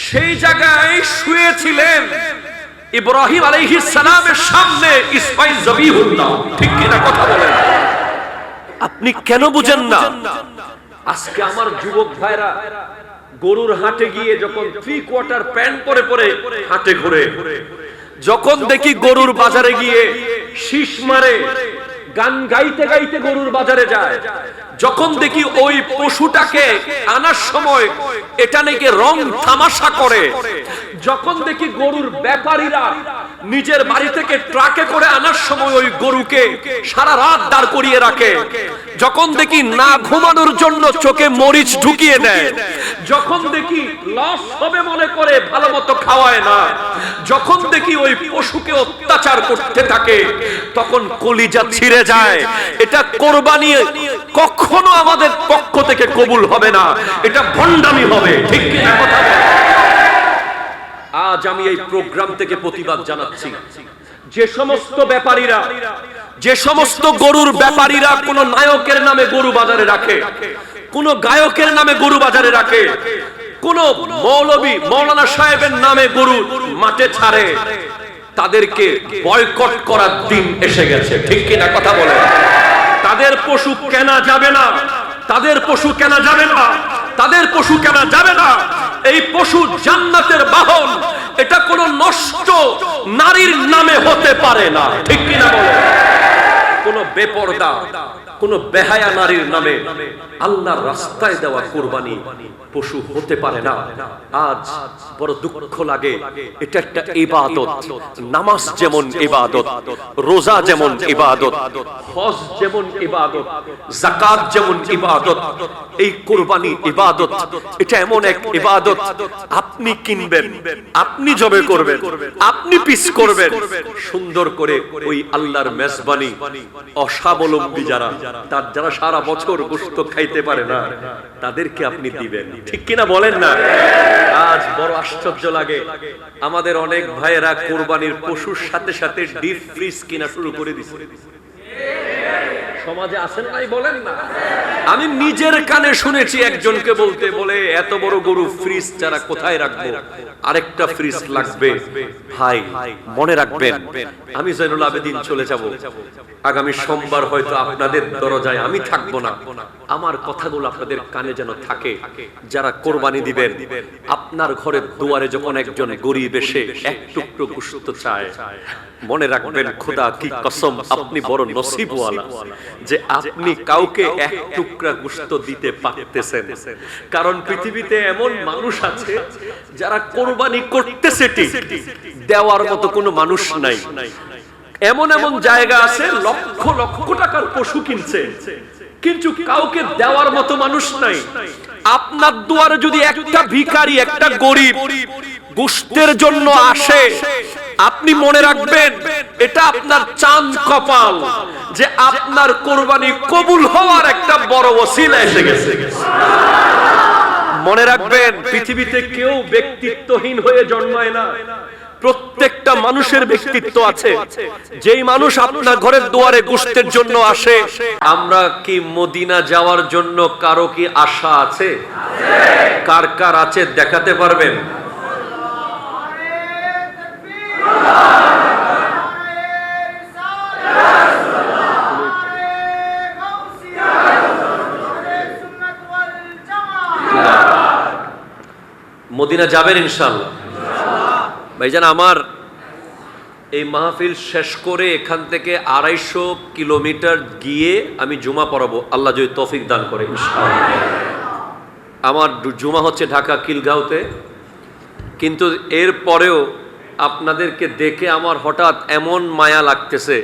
সেই জায়গায় শুয়েছিলেন ইব্রাহিম আলাইহিস সালামের সামনে ইসমাঈল জবিহুল্লাহ, ঠিক কিনা কথা বলেন? আপনি কেন বুঝেন না? আজকে আমার যুবক ভাইরা গরুর হাটে গিয়ে যখন 3/4 প্যান্ট পরে পরে হাটে ঘুরে, যখন দেখি গরুর বাজারে গিয়ে শীষ মারে, গান গাইতে গাইতে গরুর বাজারে যায়, যখন দেখি ওই পশুটাকে আনার সময় এটা নাকি রং তামাশা করে, যখন দেখি গরুর ব্যাপারীরা নিজের বাড়ি থেকে ট্রাকে করে আনার সময় ওই গরুকে সারা রাত দাঁড় করিয়ে রাখে, যখন দেখি না ঘুমানোর জন্য চোখে মরিচ ঢুকিয়ে দেয়, যখন দেখি লস হবে মনে করে ভালো মতো খাওয়ায় না, যখন দেখি ওই পশুকে অত্যাচার করতে থাকে, তখন কলিজা ছিঁড়ে যায়। এটা কোরবানি কখনো আমাদের পক্ষ থেকে কবুল হবে না, এটা ভণ্ডামি হবে, ঠিক কিনা কথা বলেন? আজ আমি এই প্রোগ্রাম থেকে প্রতিবাদ জানাচ্ছি, যে সমস্ত ব্যাপারীরা, যে সমস্ত গরুর ব্যাপারীরা কোন নায়কের নামে গরু বাজারে রাখে, কোন গায়কের নামে গরু বাজারে রাখে, কোন মৌলবী মৌলানা সাহেবের নামে গরু মাঠে ছাড়ে, তাদেরকে বয়কট করার দিন এসে গেছে, ঠিক কিনা কথা বলেন? তাদের পশু কেনা যাবে না, তাদের পশু কেনা যাবে না, তাদের পশু কেনা যাবে না। এই পশু জান্নাতের বাহন, এটা কোন নষ্ট নারীর নামে হতে পারে না, ঠিক কিনা বলেন? কোন বেপরদা, কোন বেহায়া নারীর নামে আল্লাহর রাস্তায় দেওয়া কুরবানি পশু হতে পারে না। আজ বড় দুঃখ লাগে, এটা একটা ইবাদত। নামাজ যেমন ইবাদত, রোজা যেমন ইবাদত, হজ যেমন ইবাদত, যাকাত যেমন ইবাদত, এই কুরবানি ইবাদত। এটা এমন এক ইবাদত, আপনি কিনবেন, আপনি জবে করবেন, আপনি পিস করবেন, সুন্দর করে ওই আল্লাহর মেজবানি অস্বাবলম্বী যারা, যারা সারা বছর গোশত খাইতে পারে না, তাদেরকে আপনি দিবেন, ঠিক কিনা বলেন না? আজ বড় আশ্চর্য লাগে, আমাদের অনেক ভাইয়েরা কুরবানির পশুর সাথে সাথে ডিপ ফ্রিজ কিনা শুরু করে দিছে। সমাজে আছেন নাই বলেন না? আমি নিজের কানে শুনেছি একজনকে বলতে, বলে এত বড় গরু ফ্রিজ ছাড়া কোথায় রাখবো, আরেকটা ফ্রিজ লাগবে। ভাই মনে রাখবেন, আমি জয়নুল আবেদিন চলে যাব, আগামী সোমবার হয়তো আপনাদের দরজায় আমি থাকবো না। আমার কথাগুলো আপনাদের কানে যেন থাকে। যারা কোরবানি দিবেন, আপনার ঘরের দুয়ারে যখন একজন গরিব এসে এক টুকরো গোশত চায়, মনে রাখবেন খোদা কি কসম, আপনি বড় নসিবওয়ালা যে আপনি কাউকে এক টুকরা গোশত দিতে পারতেছেন। কারণ পৃথিবীতে এমন মানুষ আছে যারা কোরবানি করতেছে ঠিক, দেওয়ার মতো কোনো মানুষ নাই। এমন এমন জায়গা আছে লক্ষ লক্ষ টাকার পশু কিনছে, কিন্তু কাউকে দেওয়ার মতো মানুষ নাই। আপনার দুয়ারে যদি একটা ভিখারি, একটা গরিব গোশতের জন্য আসে, আপনি মনে রাখবেন এটা আপনার চাঁদ কপাল যে আপনার কোরবানি কবুল হওয়ার একটা বড় ওসিলা এসে গেছে। মনে রাখবেন, পৃথিবীতে কেউ ব্যক্তিত্বহীন হয়ে জন্মায় না, প্রত্যেকটা মানুষের ব্যক্তিত্ব আছে। যেই মানুষ আপনার ঘরের দুয়ারে গোশতের জন্য আসে, আমরা কি মদিনা যাওয়ার জন্য কারো কি আশা আছে? কার কার আছে দেখাতে পারবেন? মদিনা যাবেন ইনশাআল্লাহ? ভাইজান, আমার এই মাহফিল শেষ করে এখান থেকে 250 কিলোমিটার গিয়ে আমি জুমা পড়াবো, আল্লাহ যদি তৌফিক দান করে ইনশাআল্লাহ। আমার জুমা হচ্ছে ঢাকা খিলগাঁওতে, কিন্তু এর পরেও আপনাদেরকে দেখে আমার হঠাৎ এমন মায়া লাগতেছে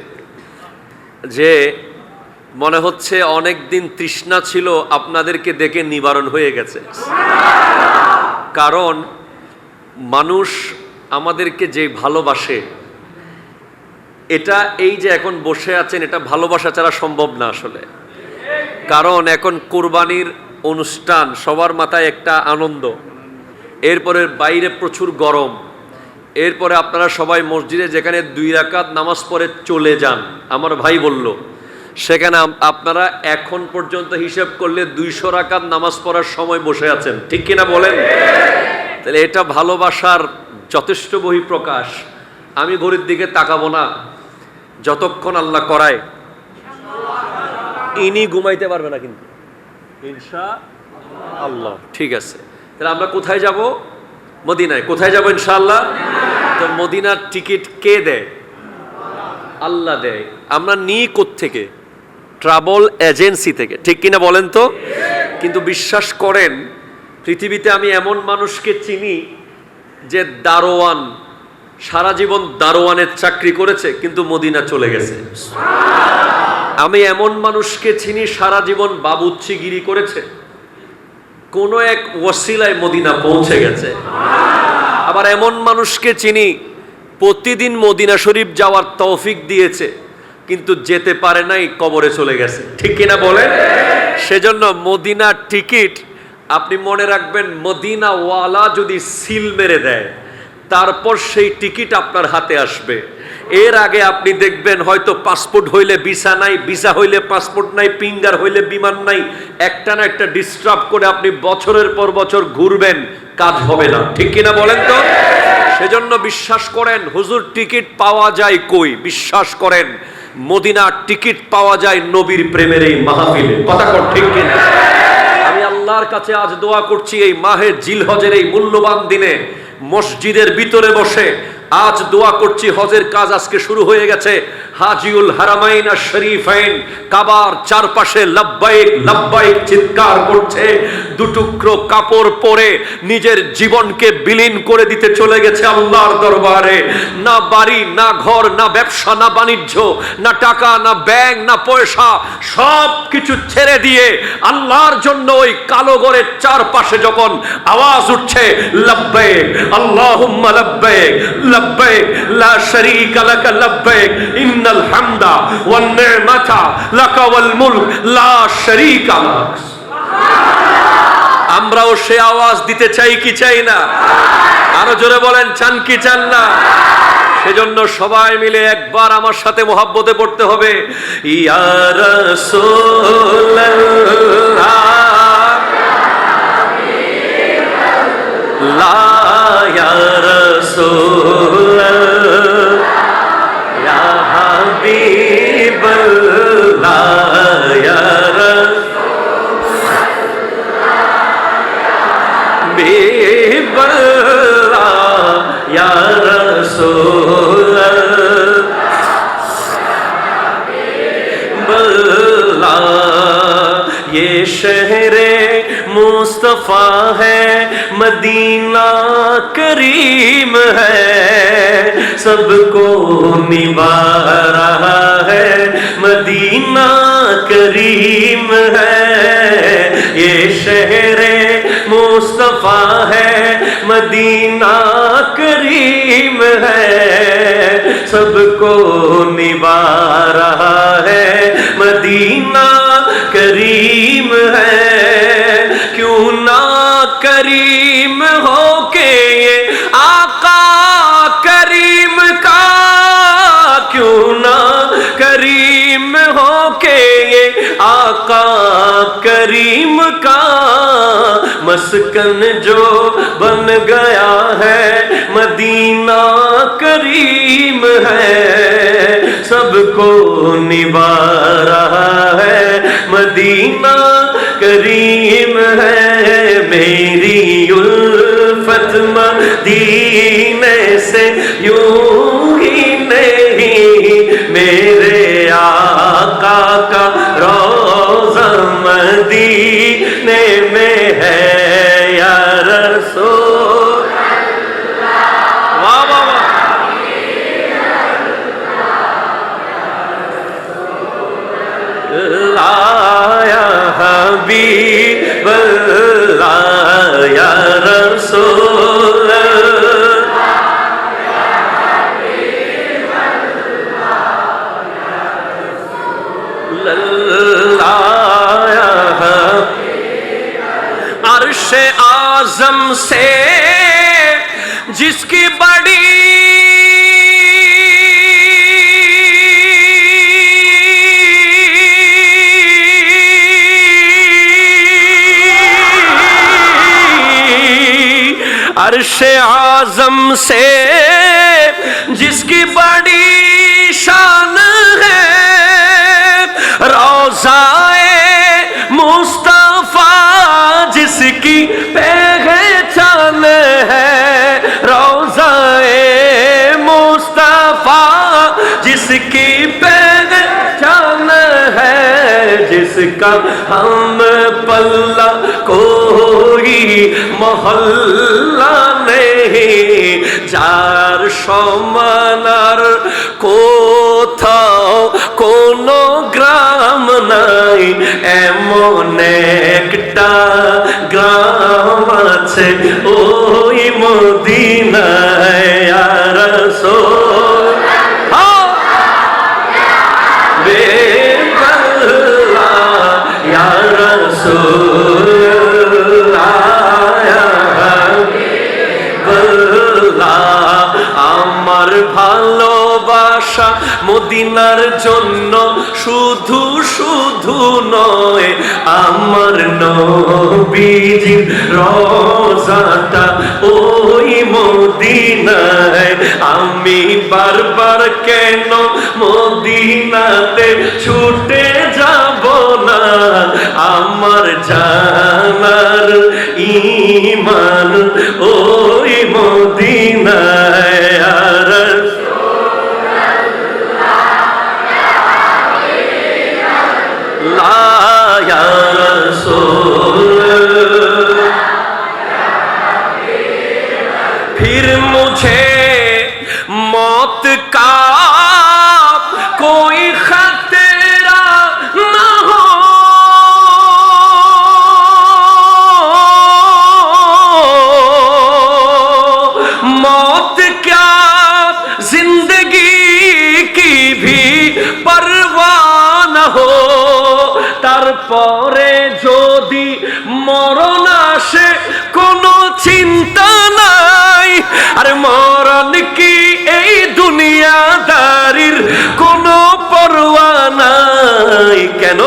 যে মনে হচ্ছে অনেক দিন তৃষ্ণা ছিল আপনাদেরকে দেখে নিবারণ হয়ে গেছে। কারণ মানুষ আমাদেরকে যে ভালোবাসে, এটা এই যে এখন বসে আছেন, এটা ভালোবাসা ছাড়া সম্ভব না আসলে। কারণ এখন কোরবানির অনুষ্ঠান, সবার মাথায় একটা আনন্দ, এরপরে বাইরে প্রচুর গরম, এরপরে আপনারা সবাই মসজিদে যেখানে 2 রাকাত নামাজ পড়ে চলে যান, আমার ভাই বলল, সেখানে আপনারা এখন পর্যন্ত হিসেব করলে 200 রাকাত নামাজ পড়ার সময় বসে আছেন, ঠিক কিনা বলেন? তাহলে এটা ভালোবাসার যথেষ্ট বহিঃপ্রকাশ। আমি ঘড়ির দিকে তাকাবো না যতক্ষণ আল্লাহ করায়। ইনি ঘুমাইতে পারবে না কিন্তু, ইনশাআল্লাহ। ঠিক আছে, তাহলে আমরা কোথায় যাব? মদিনায়। কোথায় যাব ইনশাআল্লাহ? তো মদিনার টিকিট কে দেয়? আল্লাহ দেয়। আমরা নিই কোত্থেকে? ট্রাভেল এজেন্সি থেকে, ঠিক কিনা বলেন তো? কিন্তু বিশ্বাস করেন, পৃথিবীতে আমি এমন মানুষকে চিনি যে দারোয়ান, সারা জীবন দারোয়ানের চাকরি করেছে কিন্তু মদিনা চলে গেছে। আমি এমন মানুষকে চিনি সারা জীবন বাবুর্চিগিরি করেছে, কোন এক ওয়াসিলায় মদিনা পৌঁছে গেছে। আবার এমন মানুষকে চিনি প্রতিদিন মদিনা শরীফ যাওয়ার তৌফিক দিয়েছে কিন্তু যেতে পারে নাই, কবরে চলে গেছে, ঠিক কিনা বলেন? সেজন্য মদিনার টিকিট আপনি মনে রাখবেন, মদিনা ওয়ালা যদি সিল মেরে দেয় তারপর সেই টিকিট আপনার হাতে আসবে। এর আগে আপনি দেখবেন হয়তো পাসপোর্ট হইলে ভিসা নাই, ভিসা হইলে পাসপোর্ট নাই, ফিঙ্গার হইলে বিমান নাই, একটা না একটা ডিস্টার্ব করে আপনি বছরের পর বছর ঘুরবেন, কাজ হবে না, ঠিক কিনা বলেন তো? সেজন্য বিশ্বাস করেন, হুজুর টিকিট পাওয়া যায় কই? বিশ্বাস করেন, মদিনার টিকিট পাওয়া যায় নবীর প্রেমের এই মাহফিলে। কথা কর, ঠিক কিনা? আমি আল্লাহর কাছে আজ দোয়া করছি, এই মাহে জিলহজের এই মূল্যবান দিনে মসজিদের ভিতরে বসে আজ দোয়া করছি, হজের কাজ আজকে শুরু হয়ে গেছে। হাজিউল হারামাইন আর শরীফাইন কাবার চারপাশে লব্বাইক লব্বাইক চিৎকার করছে। দুটুকরো কাপড় পরে নিজের জীবনকে বিলীন করে দিতে চলে গেছে আল্লাহর দরবারে। না বাড়ি, না ঘর, না ব্যবসা, না বাণিজ্য, না টাকা, না ব্যাংক, না পয়সা, সব কিছু ছেড়ে দিয়ে আল্লাহর জন্য ওই কালো ঘরের চারপাশে যখন আওয়াজ উঠছে, লব্বাইক আল্লাহুম্মা লব্বাইক লব্বাইক লা শারীকা লাকা লব্বাইক ইন্নাল হামদা ওয়ান নি'মাতা লাকা ওয়াল মুলক লা শারীকা লাক। আমরাও সে আওয়াজ দিতে চাই কি চাই না? আরো জোরে বলেন, চান কি চান না? সেজন্য সবাই মিলে একবার আমার সাথে মুহাব্বতে পড়তে হবে, ইয়া রাসূলুল্লাহ লা ইয়া রাসূলুল্লাহ ইয়া হাবিবাল্লাহ ইয়া রাসূলুল্লাহ ইয়া রাসূলুল্লাহ। ये शहरे मुस्तफा है, मदीना करीम है, सबको निभा रहा है, मदीना करीम है। ये शहरे मुस्तफा है, मदीना करीम है, सबको निभा रहा है, मदीना करीम है। क्यों ना करीम हो के ये आका करीम का, क्यों ना करीम हो के ये आका करीम का, मस्कन जो बन गया है, मदीना करीम है, सबको निभा रहा है, मदीना करीम है। मेरी उल्फत मदीने से यूं ही नहीं, मेरे आका का रोज़ा मदीने में है, या रसूल अल्लाह। वाह वाह वाह। आजम से जिसकी बड़ी अर्शे आजम से जिसकी बड़ी शान है, रोज़ाए मुस्तफा जिसकी पहचान है, रोज़ाए मुस्तफा जिसकी पहचान है, जिसका हम पल्ला कोई मोहल्ला नहीं, যার সমানার কোথাও কোনো গ্রাম নাই, এমন একটা গ্রাম আছে ওই মদিনায়। ইয়া রাসূল ইয়া রাসূল আমার ভালোবাসা মদিনার জন্য শুধু শুধু নয়, আমার নবীজির রওজাটা ওই মদিনায়। আমি বারবার কেন মদিনাতে ছুটে যাব না, আমার জানার ঈমান ওই মদিনায়। फिर मुझे मौत का कोई खतरा न हो, मौत क्या जिंदगी की भी परवाह न हो, তারপরে যদি মরণ আসে কোনো চিন্তা নাই, আর মরণ কি এই দুনিয়াদারির কোনো পরোয়া নাই। কেন?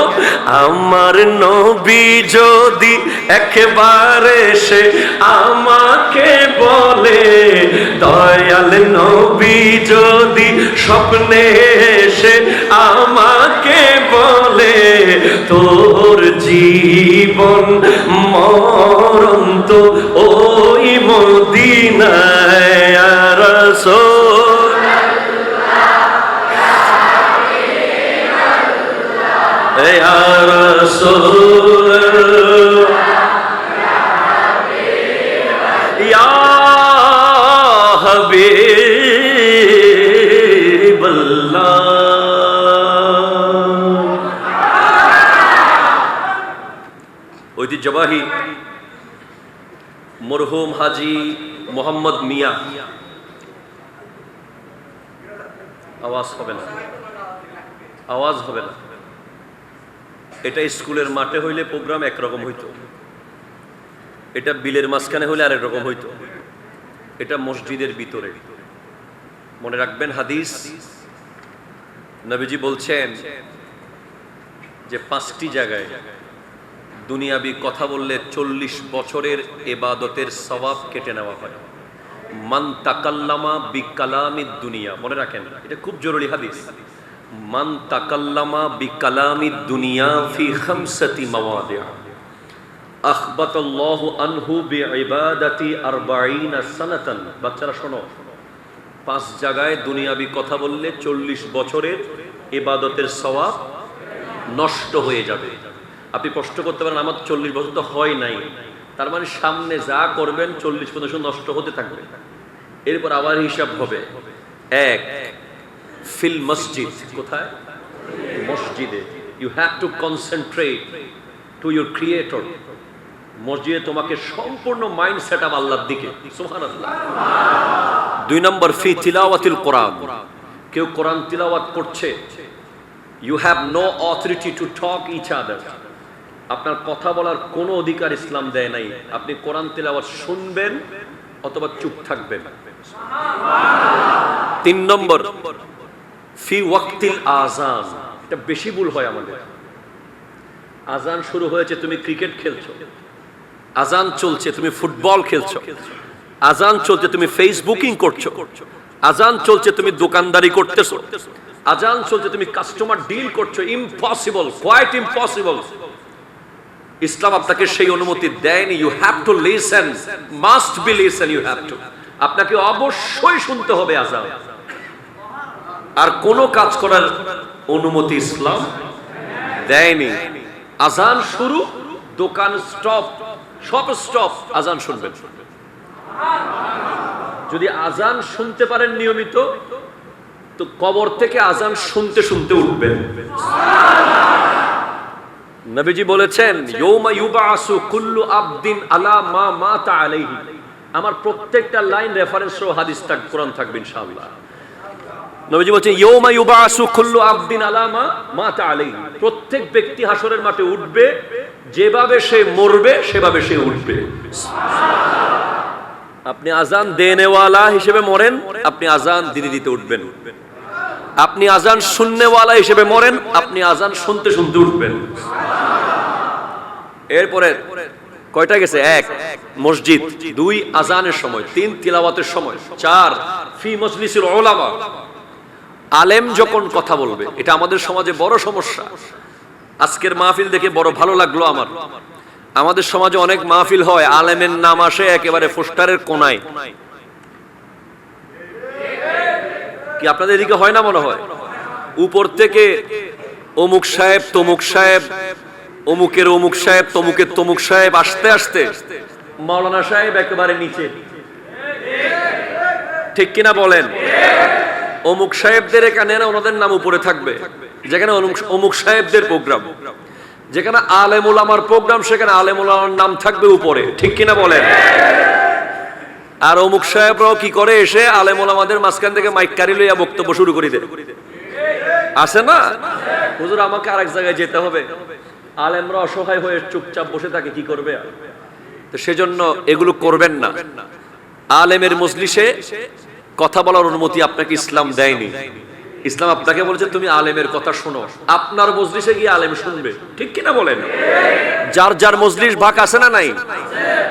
আমার নবী যদি একবার এসে আমাকে বলে, দয়াল নবী যদি স্বপ্নে এসে আমাকে বলে, তোর জীবন মরণ তো ওই মদিনায়। ইয়া রাসূল ইয়া রাসূল ইয়া হাবিবাল্লাহ। ঐতিহ্যবাহী মরহুম হাজী মোহাম্মদ মিয়া, আওয়াজ হবে না, আওয়াজ হবে না। এটা স্কুলের মাঠে হইলে প্রোগ্রাম একরকম হইতো, এটা বিলের মাঝখানে হইলে আরেক রকম হইতো, এটা মসজিদের ভিতরে। মনে রাখবেন হাদিস, নবীজি বলছেন যে 5টি জায়গায় দুনিয়াবি কথা বললে 40 বছরের ইবাদতের সওয়াব কেটে নেওয়া হয়। মান তাকাল্লামা বিকালামিদ দুনিয়া, মনে রাখেন এটা খুব জরুরি হাদিস। মান তাকাল্লামা বিকালামিদ দুনিয়া ফি খামসাতি মাওয়াদি' আখবাতাল্লাহু আনহু বিইবাদাতি 40 সানাতান। বাচ্চারা শোনো, 5 জায়গায় দুনিয়াবি কথা বললে 40 বছরের ইবাদতের সওয়াব নষ্ট হয়ে যাবে। আপনি প্রশ্ন করতে পারেন আমার 40 বছর তো হয় নাই, তার মানে সামনে যা করবেন 40 বছর নষ্ট হতে থাকবে। এরপর আবার হিসাব হবে। 1 ফিল মসজিদ, কোথায়? মসজিদে। You have to concentrate to your creator. মসজিদে তোমাকে সম্পূর্ণ মাইন্ড সেট আপ আল্লাহর দিকে। সুবহানাল্লাহ। 2 নম্বর ফি তিলাওয়াতিল কোরআন, কেউ কোরআন তিলাওয়াত করছে, you have no authority to talk each other. আপনার কথা বলার কোনো অধিকার ইসলাম দেয় নাই। আপনি কোরআন তিলাওয়াত শুনবেন অথবা চুপ থাকবেন। 3 নম্বর, ফি ওয়াক্তিল আযান। এটা বেশি ভুল হয় আমাদের। আযান শুরু হয়েছে, তুমি ক্রিকেট খেলছো। আযান চলছে, তুমি ফুটবল খেলছো। আযান চলছে, তুমি ফেসবুকিং করছো। আযান চলছে, তুমি দোকানদারি করতেছো। আযান চলছে, তুমি কাস্টমার ডিল করছো। Impossible, quite impossible. ইসলাম আপনাকে সেই অনুমতি দেয়নি। You have to listen, must be listen, you have to. আপনাকে অবশ্যই শুনতে হবে আযান। আর কোনো কাজ করার অনুমতি ইসলাম দেয়নি। আযান শুরু, দোকান স্টপ, সব স্টপ, আযান শুনবেন। যদি আযান শুনতে পারেন নিয়মিত, তো কবর থেকে আযান শুনতে শুনতে উঠবেন। নবীজি বলেছেন, ইয়াউমা ইউবাসু কুল্লু আবদিন আলা মা মাতা আলাইহি। আমার প্রত্যেকটা লাইন রেফারেন্স সহ হাদিস থাকবে, কোরআন থাকবে ইনশাআল্লাহ। নবীজি বলেছেন, ইয়াউমা ইউবাসু কুল্লু আবদিন আলা মা মাতা আলাইহি। প্রত্যেক ব্যক্তি হাসরের মাঠে উঠবে, যেভাবে সে মরবে সেভাবে সে উঠবে। আপনি আযান দেনেওয়ালা হিসেবে মরেন, আপনি আযান দিতে দিতে উঠবেন। আপনি আযান শুননেওয়ালা হিসেবে মরেন, আপনি আযান শুনতে শুনতে উঠবেন। এরপরে কয়টা গেছে? 1 মসজিদ, 2 আযানের সময়, 3 তিলাওয়াতের সময়, 4 ফি মজলিসিল উলামা। আলেম যখন কথা বলবে, এটা আমাদের সমাজে বড় সমস্যা। আজকের মাহফিল দেখে বড় ভালো লাগলো আমার। আমাদের সমাজে অনেক মাহফিল হয়, আলেমের নাম আসে একেবারে পোস্টারের কোনায়। কি আপনাদের এদিকে হয় না? মনে হয় উপর থেকে অমুক সাহেব, তমুক সাহেব, অমুকের অমুক সাহেব, তমুকের তমুক সাহেব, আসতে আসতে মাওলানা সাহেব একেবারে নিচে। ঠিক কিনা বলেন? অমুক সাহেবদের এখানে না, ওনাদের নাম উপরে থাকবে। যেখানে অমুক সাহেবদের প্রোগ্রাম, যেখানে আলেম উলামার প্রোগ্রাম, সেখানে আলেম উলামার নাম থাকবে উপরে। ঠিক কিনা বলেন? আর অমুক সাহেবরাও কি করে, এসে আলেম উলামাদের মাঝখান থেকে মাইক কারি লইয়া বক্তব্য শুরু করে দেয়। আসে না? হুজুর আমাকে আরেক জায়গায় যেতে হবে। আলেমরা অসহায় হয়ে চুপচাপ বসে থাকে, কি করবে? তো সেজন্য এগুলো করবেন না। আলেমের মজলিসে কথা বলার অনুমতি আপনাকে ইসলাম দেয়নি। ইসলাম আপনাকে বলেছে তুমি আলেমের কথা শোনো। আপনার মজলিসে গিয়ে আলেম শুনবে। ঠিক কিনা বলেন? যার যার মজলিস ভাগ আছে না নাই?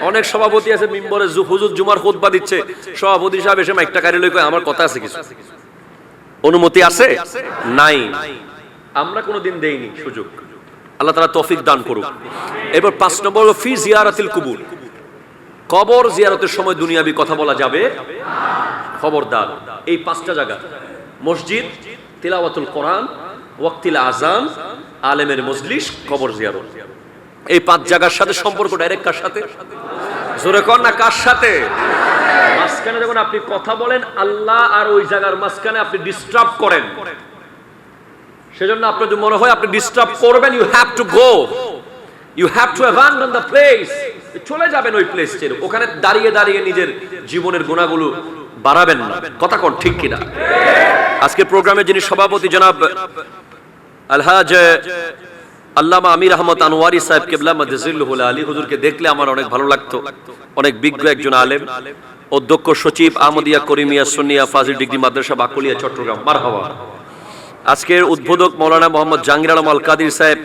অনেক সভাপতি আছে মিম্বরে হুজুর জুমার খুতবা দিচ্ছে, সভাপতি সাহেব এসে মাইকটা কারি লই কয় আমার কথা আছে কিছু। অনুমতি আছে? নাই। আমরা কোনোদিন দেইনি সুযোগ। আল্লাহ তাআলা তৌফিক দান করুক। এরপর 5 নম্বর হলো ফি জিয়ারাতিল কুবুর। কবর জিয়ারতের সময় দুনিয়াবি কথা বলা যাবে না। খবরদার। এই 5টা জায়গা, মসজিদ, তিলাওয়াতুল কোরআন, ওয়াক্তিল আযান, আলেমের মজলিস, কবর জিয়ারত। এই 5 জায়গার সাথে সম্পর্ক ডাইরেক্ট কার সাথে? জোরে কর না, কার সাথে? মাঝখানে যখন আপনি কথা বলেন, আল্লাহ আর ওই জায়গার মাঝখানে আপনি ডিস্টার্ব করেন। সেজন্য আপনার যদি মনে হয় আপনি ডিস্টার্ব করবেন, you have to go, you have to abandon the place. চলে যাবেন ওই প্লেস ছেড়ে। ওখানে দাঁড়িয়ে দাঁড়িয়ে নিজের জীবনের গুণাগুলো বাড়াবেন না। কথা কোন ঠিক কিনা? আজকে প্রোগ্রামে যিনি সভাপতি জনাব আলহাজ আল্লামা আমির আহমদ আনোয়ারি সাহেব কিবলা মাদ্রাজিল্লাহুল আলী হুজুরকে দেখলে আমার অনেক ভালো লাগতো। অনেক বিজ্ঞ একজন আলেম, অধ্যক্ষ সচিব আহমদিয়া করিমিয়া সুন্নিয়া ফাজিল ডিগ্রি মাদ্রাসা বাকুলিয়া চট্টগ্রাম। মারহাবা। আজকের উদ্বোধক মাওলানা মোহাম্মদ জাহাঙ্গীর আলম আল কাদির সাহেব,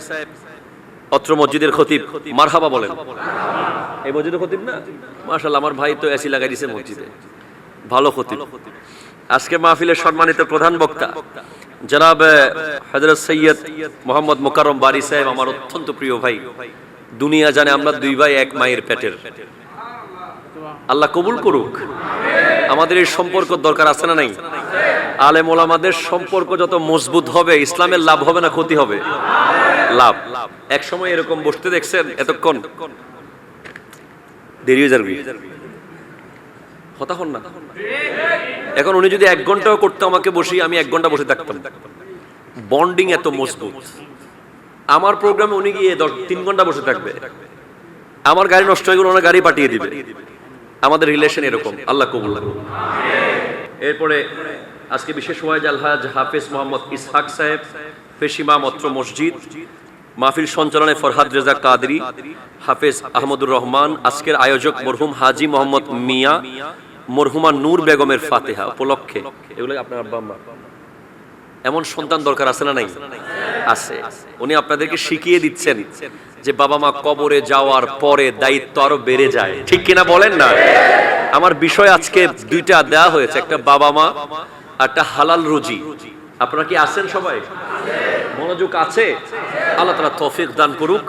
অত্র মসজিদের খতিব। মারহাবা বলেন। এই মসজিদের খতিব না? মাশাআল্লাহ, আমার ভাই তো এসি লাগাই দিয়েছে মসজিদে, ভালো খতিব। আজকে মাহফিলের সম্মানিত প্রধান বক্তা জনাব হযরত সৈয়দ মোহাম্মদ মুকাররম বারী সাহেব, আমার অত্যন্ত প্রিয় ভাই। দুনিয়া জানে আমরা 2 ভাই 1 মায়ের পেটের। আল্লাহ কবুল করুক। আমাদের এই সম্পর্ক দরকার আছে না নাই? আলেম ওলামাদের সম্পর্ক যত মজবুত হবে, ইসলামের লাভ হবে না ক্ষতি হবে? লাভ। এক সময় এরকম বসতে দেখছেন, এতক্ষণ দেরি হয়ে যাবে, কথা হন না। এখন উনি যদি 1 ঘন্টাও করতে আমাকে বসি, আমি 1 ঘন্টা বসে থাকতাম। বন্ডিং এত মজবুত। আমার প্রোগ্রামে উনি গিয়ে 3 ঘন্টা বসে থাকবে। আমার গাড়ি নষ্ট হয়ে গেলে ওনার গাড়ি পাঠিয়ে দিবে। আমাদের রিলেশন এরকম। আল্লাহ কবুল করুন। এরপরে আজকে বিশেষ ওয়াইজ আলহাজ হাফেজ মোহাম্মদ ইসহাক সাহেব, পেশিমা মত্র মসজিদ, মাহফিল সঞ্চালনায় ফরহাদ রেজা কাদরি, হাফেজ আহমদুর রহমান, আজকের আয়োজক মরহুম হাজি মোহাম্মদ মিয়া, মরহুমা নূর বেগমের ফাতেহা উপলক্ষে। এগুলো আপনার আব্বা আম্মা? এমন সন্তান দরকার আছে না নাই? আছে। উনি আপনাদেরকে শিখিয়ে দিচ্ছেন যে বাবা মা কবরে যাওয়ার পরে দায়িত্ব আরো বেড়ে যায়, ঠিক কিনা বলেন না? আমার বিষয় আজকে দুইটা দেয়া হয়েছে, একটা বাবা মা, একটা হালাল রুজি। আপনারা কি আছেন সবাই? মনোযোগ আছে? আল্লাহ তাআলা তৌফিক দান করুক।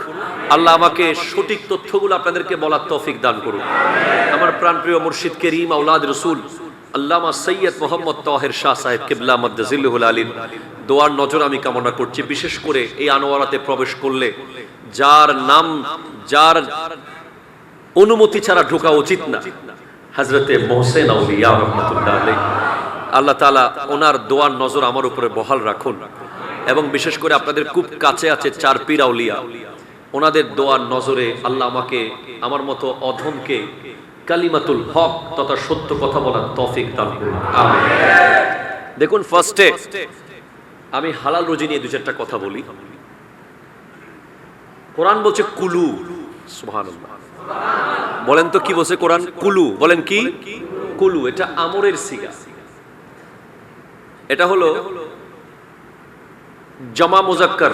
আল্লাহ আমাকে সঠিক তথ্যগুলো আপনাদেরকে বলার তৌফিক দান করুক। আমার প্রাণপ্রিয় মুর্শিদ করিম আওলাদ রাসূল আল্লামা সৈয়দ মোহাম্মদ তাহের শাহ সাহেব কিবলা মাদ্দাজিল্লুহুল আলিম দোয়ার নজর আমি কামনা করছি। বিশেষ করে এই আনোয়ারাতে প্রবেশ করলে যার নাম, যার অনুমতি ছাড়া ঢোকা উচিত না, হযরতে মোহসেন আউলিয়া রাহমাতুল্লাহ আলাইহি, আল্লাহ তাআলা ওনার দোয়ার নজর আমার উপরে বহাল রাখুন। এবং বিশেষ করে আপনাদের খুব কাছে আছে চার পীর আউলিয়া, ওনাদের দোয়ার নজরে আল্লাহ আমাকে, আমার মতো অধমকে কালিমাতুল হক তথা সত্য কথা বলার তৌফিক দান করুন, আমিন। দেখুন, ফার্স্টে আমি হালাল রুজি নিয়ে দুই চারটা কথা বলি। কোরআন বলছে কুলু, সুবহানাল্লাহ। বলেন তো কি বলছে কোরআন? কুলু। বলেন কি? কুলু। এটা আমরের সিগা, এটা হলো জামা মুজাক্কার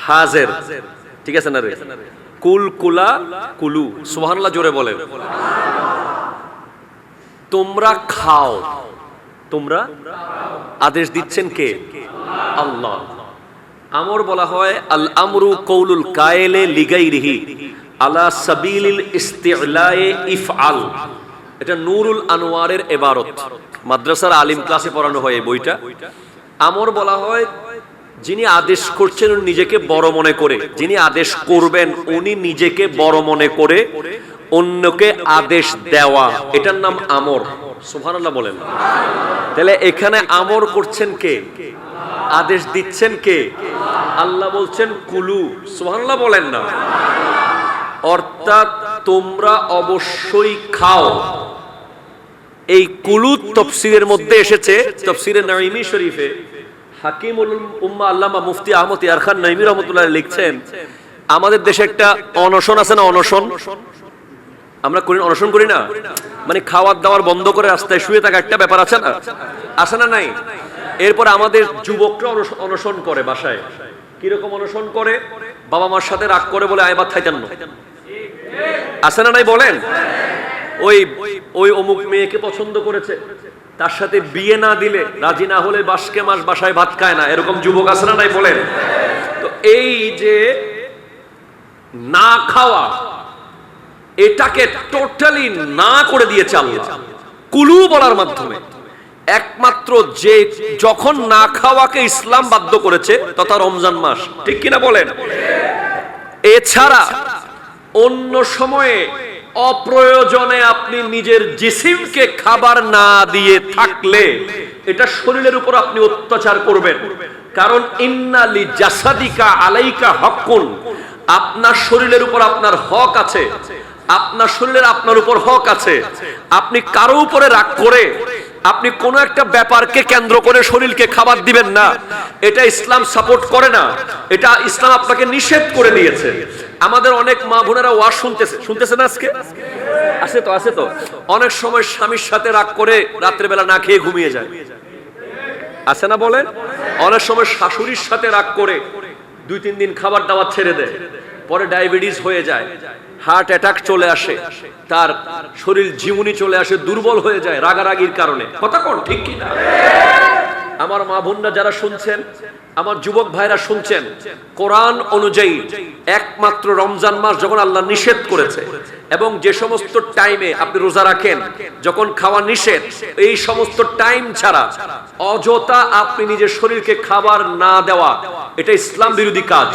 হাজির, ঠিক আছে না রে? কুল, কুলা, কুলু। সুবহানাল্লাহ জোরে বলেন। তোমরা খাও, তোমরা আদেশ দিচ্ছেন কে? আল্লাহ। আমর বলা হয় আল আমরু কওলুল কায়েলে লিগাইরিহি আলা সাবিলিল ইস্তিলায়ে ইফআল। এটা নূরুল আনোয়ারের ইবারত, মাদ্রাসার আলিম ক্লাসে পড়ানো হয় এই বইটা। আমর বলা হয় যিনি আদেশ করছেন উনি নিজেকে বড় মনে করে, যিনি আদেশ করবেন উনি নিজেকে বড় মনে করে অন্যকে আদেশ দেওয়া, এটার নাম আমর। সুবহানাল্লাহ বলেন। তাহলে এখানে আমর করছেন কে? আদেশ দিচ্ছেন কে? আল্লাহ বলছেন কুলু। সুবহানাল্লাহ বলেন না? অর্থাৎ তোমরা অবশ্যই খাও। এই কুলু তাফসীরের মধ্যে এসেছে, তাফসীরে নাঈমি শরীফে হাকিমুল উম্মাহ আল্লামা মুফতি আহমদ ইয়ার খান নাঈমি রাহমাতুল্লাহ লিখছেন, আমাদের দেশে একটা অনশন আছে না, অনশন আমরা করি, অনশন করি না? মানে খাওয়ার দাওয়ার বন্ধ করে রাস্তায় শুয়ে থাকা একটা ব্যাপার আছে না, আছে না নাই? এরপর আমাদের যুবকরা অনশন করে বাসায়। কিরকম অনশন করে? বাবা মার সাথে রাগ করে বলে আয় ভাত খাইতেন না, আছে না নাই বলেন? ওই ওই অমুক মেয়েকে পছন্দ করেছে, তার সাথে বিয়ে না দিলে, রাজি না হলে বাসকে মাস বাসায় ভাত খায় না, এরকম যুবক আছে না নাই বলেন? তো এই যে না খাওয়া, এটাকে টোটালি না করে দিয়েছে আল্লাহ কুলু বলার মাধ্যমে। একমাত্র যে যখন না খাওয়াকে ইসলাম বাধ্য করেছে তথা রমজান মাস, ঠিক কিনা বলেন? এছাড়া অন্য সময়ে অপ্রয়োজনে আপনি নিজের জিসিমকে খাবার না দিয়ে থাকলে এটা শরীরের উপর আপনি অত্যাচার করবেন। কারণ ইন্না লি জাসাদিকা আলাইকা হক্কুন, আপনার শরীরের উপর আপনার হক আছে, আপনার শরীরের আপনার উপর হক আছে। আপনি কারো উপরে রাগ করে আপনি কোন একটা ব্যাপারকে কেন্দ্র করে শরীরকে খাবার দিবেন না, এটা ইসলাম সাপোর্ট করে না, এটা ইসলাম আপনাকে নিষেধ করে দিয়েছে। আমাদের অনেক মা বোনেরা ওয়াজ শুনতেছেন আজকে, আছে তো অনেক সময় স্বামীর সাথে রাগ করে রাত্রেবেলা না খেয়ে ঘুমিয়ে যায়, আছে না বলেন? অনেক সময় শাশুড়ির সাথে রাগ করে 2-3 দিন খাবার দাবার ছেড়ে দেয়, পরে ডায়াবেটিস হয়ে যায়, হার্ট অ্যাটাক চলে আসে, তার শরীর ঝিমুনি চলে আসে, দুর্বল হয়ে যায় রাগারাগির কারণে। কথা কোন ঠিক কি না? আমার মা বোনরা যারা শুনছেন, আমার যুবক ভাইরা শুনছেন, কোরআন অনুযায়ী একমাত্র রমজান মাস যখন আল্লাহ নিষেধ করেছে এবং যে সমস্ত টাইমে আপনি রোজা রাখেন যখন খাওয়া নিষেধ, এই সমস্ত টাইম ছাড়া অযথা আপনি নিজের শরীরকে খাবার না দেওয়া, এটা ইসলাম বিরোধী কাজ।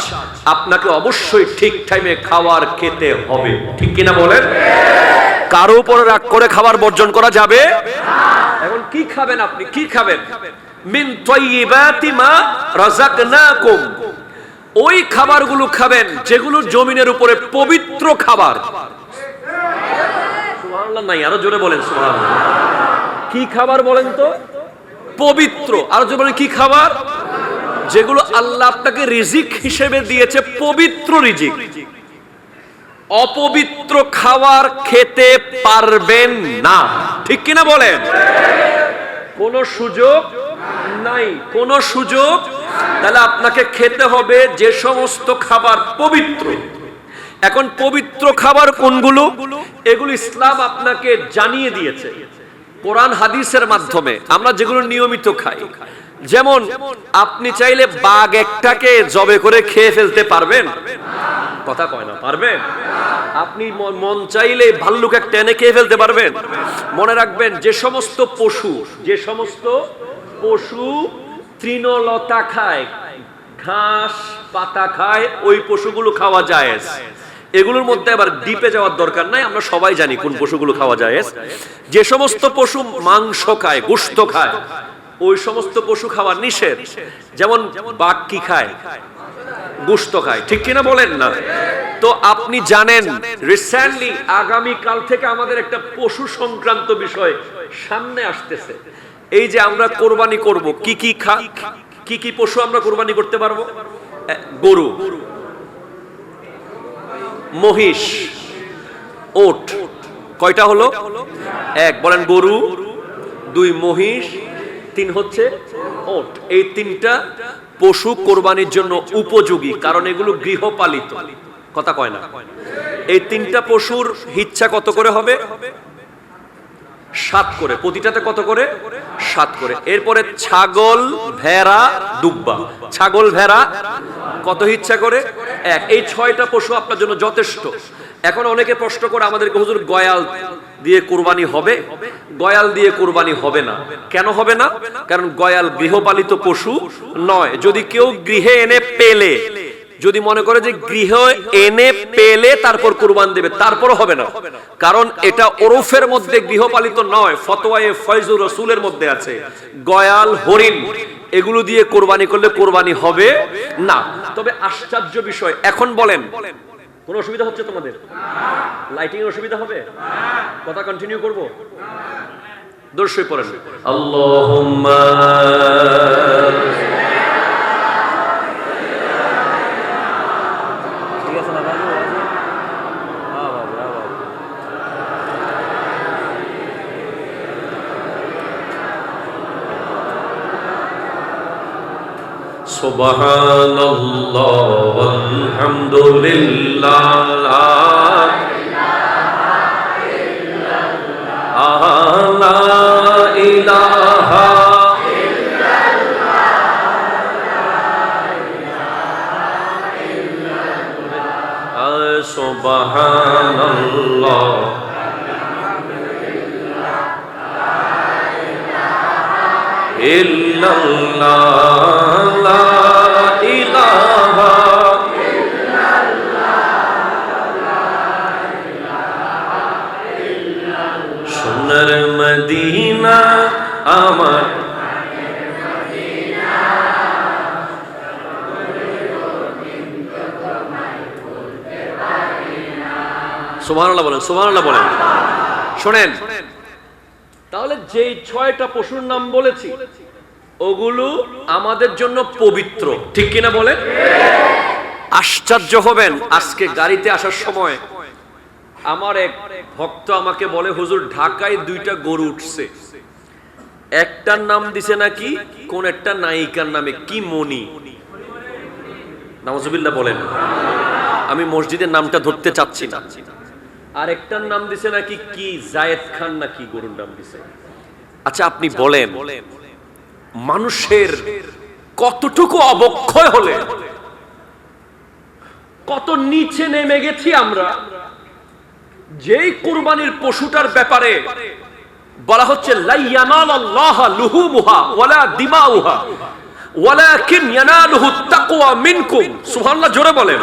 আপনাকে অবশ্যই ঠিক টাইমে খাবার খেতে হবে, ঠিক কিনা বলেন? কারো উপরে রাগ করে খাবার বর্জন করা যাবে না। এখন কি খাবেন আপনি? কি খাবেন? মিন তাইয়্যিবাতি মা রাযাকনাকুম, ওই খাবারগুলো খাবেন যেগুলো জমিনের উপরে পবিত্র খাবার। সুবহানাল্লাহ নাই, আরো জোরে বলেন সুবহানাল্লাহ। কি খাবার বলেন তো? পবিত্র। আরো জোরে বলেন কি খাবার? যেগুলো আল্লাহ আপনাকে রিজিক হিসেবে দিয়েছে পবিত্র রিজিক, অপবিত্র খাবার খেতে পারবেন না, ঠিক কিনা বলেন? কোনো সুযোগ নাই, কোনো সুযোগ। তাহলে আপনাকে খেতে হবে যে সমস্ত খাবার পবিত্র। এখন পবিত্র খাবার কোনগুলো? এগুলো ইসলাম আপনাকে জানিয়ে দিয়েছে কোরআন হাদিসের মাধ্যমে। আমরা যেগুলো নিয়মিত খাই, যেমন আপনি চাইলে বাঘ একটাকে জবে করে খেয়ে ফেলতে পারবেন? কথা কয় না, পারবেন? আপনি মন চাইলে ভাল্লুক একটা এনে খেয়ে ফেলতে পারবেন? মনে রাখবেন, যে সমস্ত পশু তৃণলতা খায়, ঘাস পাতা খায়, ওই পশুগুলো খাওয়া জায়েজ। এগুলোর মধ্যে আবার ডিপে যাওয়ার দরকার নাই, আমরা সবাই জানি কোন পশুগুলো খাওয়া জায়েজ। যে সমস্ত পশু মাংস খায়, গোশত খায়, ওই সমস্ত পশু খাওয়া নিষেধ। যেমন বাঘ কি খায়? গোশত খায়, ঠিক কিনা বলেন না? তো আপনি জানেন রিসেন্টলি আগামী কাল থেকে আমাদের একটা পশু সংক্রান্ত বিষয় সামনে আসতেছে। এই যে আমরা কোরবানি করব, কি কি পশু আমরা কোরবানি করতে পারবো? গরু, মহিষ, ওট। কয়টা হলো? এক, বলেন গরু, দুই মহিষ, তিন হচ্ছে ওট। এই তিনটা পশু কোরবানির জন্য উপযোগী, কারণ এগুলো গৃহপালিত। কথা কয় না? এই তিনটা পশুর হিচ্ছা কত করে হবে? 7 করে। প্রতিটাতে কত করে? 7 করে। এরপরে ছাগল, ভেড়া, দুব্বা। ছাগল, ভেড়া কত হিচ্ছা করে? 1। এই 6টা পশু আপনার জন্য যথেষ্ট। এখন অনেকে প্রশ্ন করে আমাদেরকে, হুজুর গয়াল দিয়ে কোরবানি হবে? গয়াল দিয়ে কোরবানি হবে না। কেন হবে না? কারণ গয়াল গৃহপালিত পশু নয়। যদি কেউ গৃহে এনে পেলে, যদি মনে করে যে গৃহ এনে পেলে তারপর কুরবান দেবে, তারপরও হবে না, কারণ এটা ওরফের মধ্যে গৃহপালিত নয়। ফতোয়ায়ে ফয়জুর রাসূলের মধ্যে আছে গয়াল, হরিণ, এগুলো দিয়ে কোরবানি করলে কোরবানি হবে না। তবে আশ্চর্য বিষয়, এখন বলেন কোনো অসুবিধা হচ্ছে তোমাদের? লাইটিং এর অসুবিধা হবে? কথা কন্টিনিউ করব? দর্শক পড়েন আল্লাহুম্মা সুবহানাল্লাহ আলহামদুলিল্লাহ লা ইলাহা ইল্লাল্লাহ সুবহানাল্লাহ ইল্লাল্লাহ লা ইলাহা ইল্লাল্লাহ সোনার মদিনা আমার সুবহানাল্লাহ বলেন, সুবহানাল্লাহ বলেন। শুনেন, তাহলে যেই 6টা পশুর নাম বলেছি ওগুলো আমাদের জন্য পবিত্র, ঠিক কিনা বলেন? আশ্চর্য হবেন, আজকে গাড়িতে আসার সময় আমার এক ভক্ত আমাকে বলে, হুজুর ঢাকায় 2টা গরু উঠছে, একটার নাম দিছে নাকি কোন একটা নায়িকার নামে, কি মনি, নাউজুবিল্লাহ বলেন, আমি মসজিদের নামটা ধরতে চাচ্ছি না, আর একটার নাম দিছে নাকি কি জায়েদ খান নাকি গরুর নাম দিছে। আচ্ছা আপনি বলেন, মানুষের কতটুকু অবক্ষয় হলে কত নিচে নেমে গেছি আমরা, যেই কুরবানির পশুটার ব্যাপারে বলা হচ্ছে লা ইয়ানালাল্লাহ লুহুমুহা ওয়ালা দিমাউহা ওয়ালাকিন ইয়ানালুহু তাকওয়া মিনকুম। সুবহানাল্লাহ, জোরে বলেন।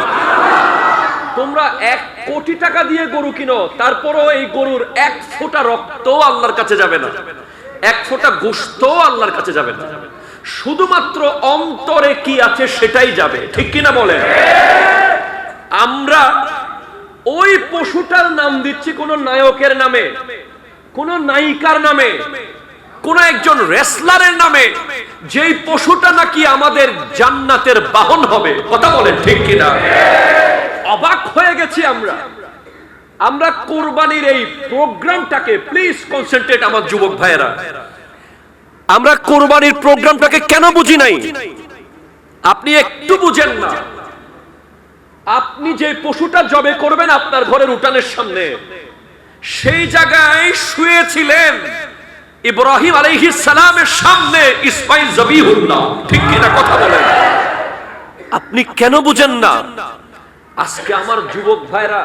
তোমরা 1 কোটি টাকা দিয়ে গরু কিনো, তারপরও এই গরুর 1 ফোঁটা রক্তও আল্লাহর কাছে যাবে না, 1 ফোঁটা গোশতও আল্লাহর কাছে যাবে না, শুধুমাত্র অন্তরে কি আছে সেটাই যাবে, ঠিক কিনা বলেন? আমরা ওই পশুটার নাম দিচ্ছি কোন নায়কের নামে, কোন নায়িকার নামে, কোন একজন রেসলারের নামে যেই পশুটা নাকি আমাদের জান্নাতের বাহন হবে। কথা বলেন ঠিক কিনা? অবাক হয়ে গেছি আমরা কুরবানির এই প্রোগ্রামটাকে, প্লিজ কনসেন্ট্রেট আমার যুবক ভাইয়েরা, আমরা কুরবানির প্রোগ্রামটাকে কেন বুঝি নাই? আপনি একটু বুঝেন না। আপনি যে পশুটা জবে করবেন আপনার ঘরের উঠানের সামনে, সেই জায়গায় শুয়েছিলেন ইব্রাহিম আলাইহিস সালামের সামনে ইসমাঈল জবিহুল্লাহ। ঠিক কিনা কথা বলেন? আপনি কেন বুঝেন না? আজকে আমার যুবক ভাইরা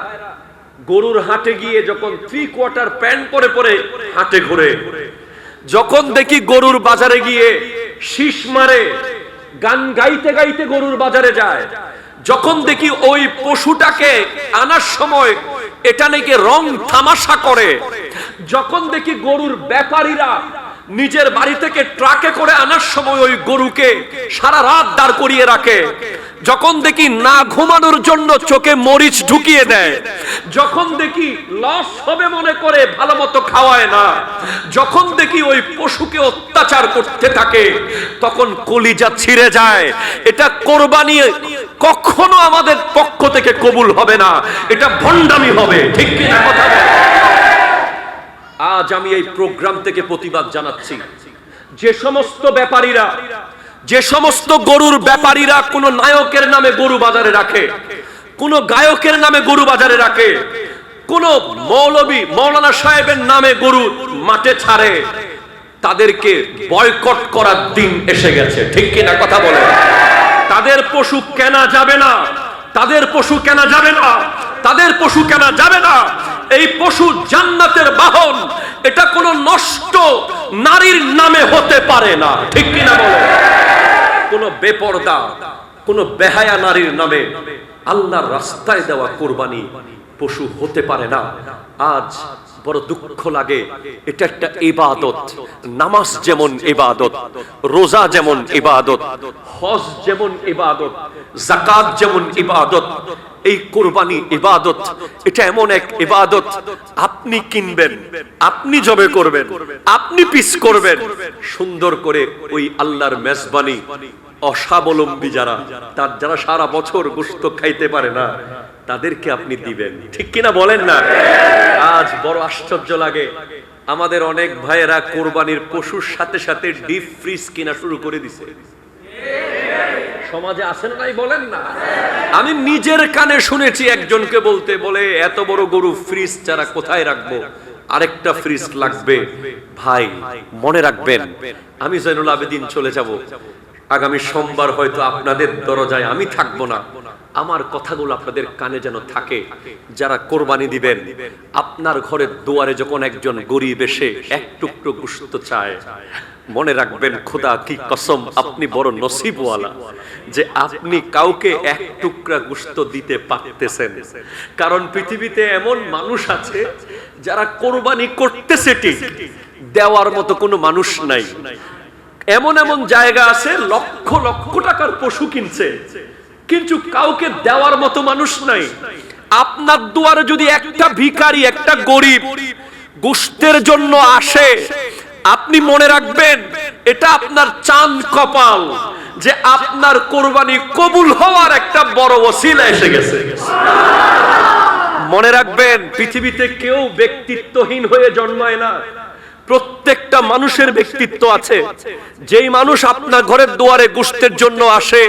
গরুর হাটে গিয়ে যখন 3/4 প্যান্ট পরে পরে হাটে ঘুরে, যখন দেখি গরুর বাজারে গিয়ে শীষ মারে, গান গাইতে গাইতে গরুর বাজারে যায়, যখন দেখি ওই পশুটাকে আনার সময় এটা নাকি রং তামাশা করে, যখন দেখি গরুর ব্যাপারীরা নিজের বাড়ি থেকে ট্রাকে করে আনার সময় ওই গরুকে সারা রাত দাঁড় করিয়ে রাখে, যখন দেখি না ঘুমানোর জন্য চোখে মরিচ ঢুকিয়ে দেয়, যখন দেখি লস হবে মনে করে ভালো মতো খাওয়ায় না, যখন দেখি ওই পশুকে অত্যাচার করতে থাকে, তখন কলিজা ছিঁড়ে যায়। এটা কোরবানি কখনো আমাদের পক্ষ থেকে কবুল হবে না, এটা ভণ্ডামি হবে। ঠিক কিনা কথা বলে? আজ আমি এই প্রোগ্রাম থেকে প্রতিবাদ জানাচ্ছি। যে সমস্ত ব্যাপারীরা, যে সমস্ত গরুর ব্যাপারীরা কোন নায়কের নামে গরু বাজারে রাখে, কোন গায়কের নামে গরু বাজারে রাখে, কোন মৌলবী মৌলানা সাহেবের নামে গরু মাঠে ছাড়ে, তাদেরকে বয়কট করার দিন এসে গেছে। ঠিক কিনা কথা বলে? তাদের পশু কেনা যাবে না, তাদের পশু কেনা যাবে না, তাদের পশু কেনা যাবে না। এই পশু জান্নাতের বাহন, এটা কোনো নষ্ট নারীর নামে হতে পারে না। ঠিক কিনা বলে? কোন বেপরদা, কোন বেহায়া নারীর নামে আল্লাহর রাস্তায় দেওয়া কুরবানি পশু হতে পারে না। আজ বড় দুঃখ লাগে। এটা একটা ইবাদত। নামাজ যেমন ইবাদত, রোজা যেমন ইবাদত, হজ যেমন ইবাদত, যাকাত যেমন ইবাদত, এই কুরবানি ইবাদত। এটা এমন এক ইবাদত, আপনি কিনবেন, আপনি জবে করবেন, আপনি পিস করবেন, সুন্দর করে ওই আল্লাহর মেজবানি অস্বাবলম্বী যারা সারা বছর গোশত খাইতে পারে না, তাদেরকে আপনি দিবেন। ঠিক কিনা বলেন না? আজ বড় আশ্চর্য লাগে, আমাদের অনেক ভাইয়েরা কোরবানির পশুর সাথে সাথে ডিপ ফ্রিজ কিনা শুরু করে দিছে। সমাজে আছেন নাই বলেন না? আমি নিজের কানে শুনেছি একজনকে বলতে, বলে এত বড় গরু ফ্রিজ ছাড়া কোথায় রাখবো, আরেকটা ফ্রিজ লাগবে। ভাই মনে রাখবেন, আমি জয়নুল আবেদিন চলে যাব, আগামী সোমবার হয়তো আপনাদের দরজায় আমি থাকবো না। আমার কথাগুলো আপনাদের কানে যেন থাকে। যারা কোরবানি দিবেন, আপনার ঘরের দুয়ারে যখন একজন গরিব এসে এক টুকরো গোশত চায়, মনে রাখবেন খোদা কি কসম, আপনি বড় নসিবওয়ালা যে আপনি কাউকে এক টুকরা গোশত দিতে পারতেছেন। কারণ পৃথিবীতে এমন মানুষ আছে যারা কোরবানি করতেছে ঠিক, দেওয়ার মতো কোনো মানুষ নাই। এমন এমন জায়গা আছে লক্ষ লক্ষ টাকার পশু কিনছে, কিন্তু কাউকে দেওয়ার মতো মানুষ নাই। আপনার দুয়ারে যদি একটা ভিখারি, একটা গরিব গোশতের জন্য আসে, আপনি মনে রাখবেন এটা আপনার চাঁদ কপাল যে আপনার কোরবানি কবুল হওয়ার একটা বড় ওসিলা এসে গেছে। মনে রাখবেন, পৃথিবীতে কেউ ব্যক্তিত্বহীন হয়ে জন্মায় না। প্রত্যেকটা মানুষের ব্যক্তিত্ব আছে। যেই মানুষ আপনার ঘরের দুয়ারে গোশতের জন্য আসে,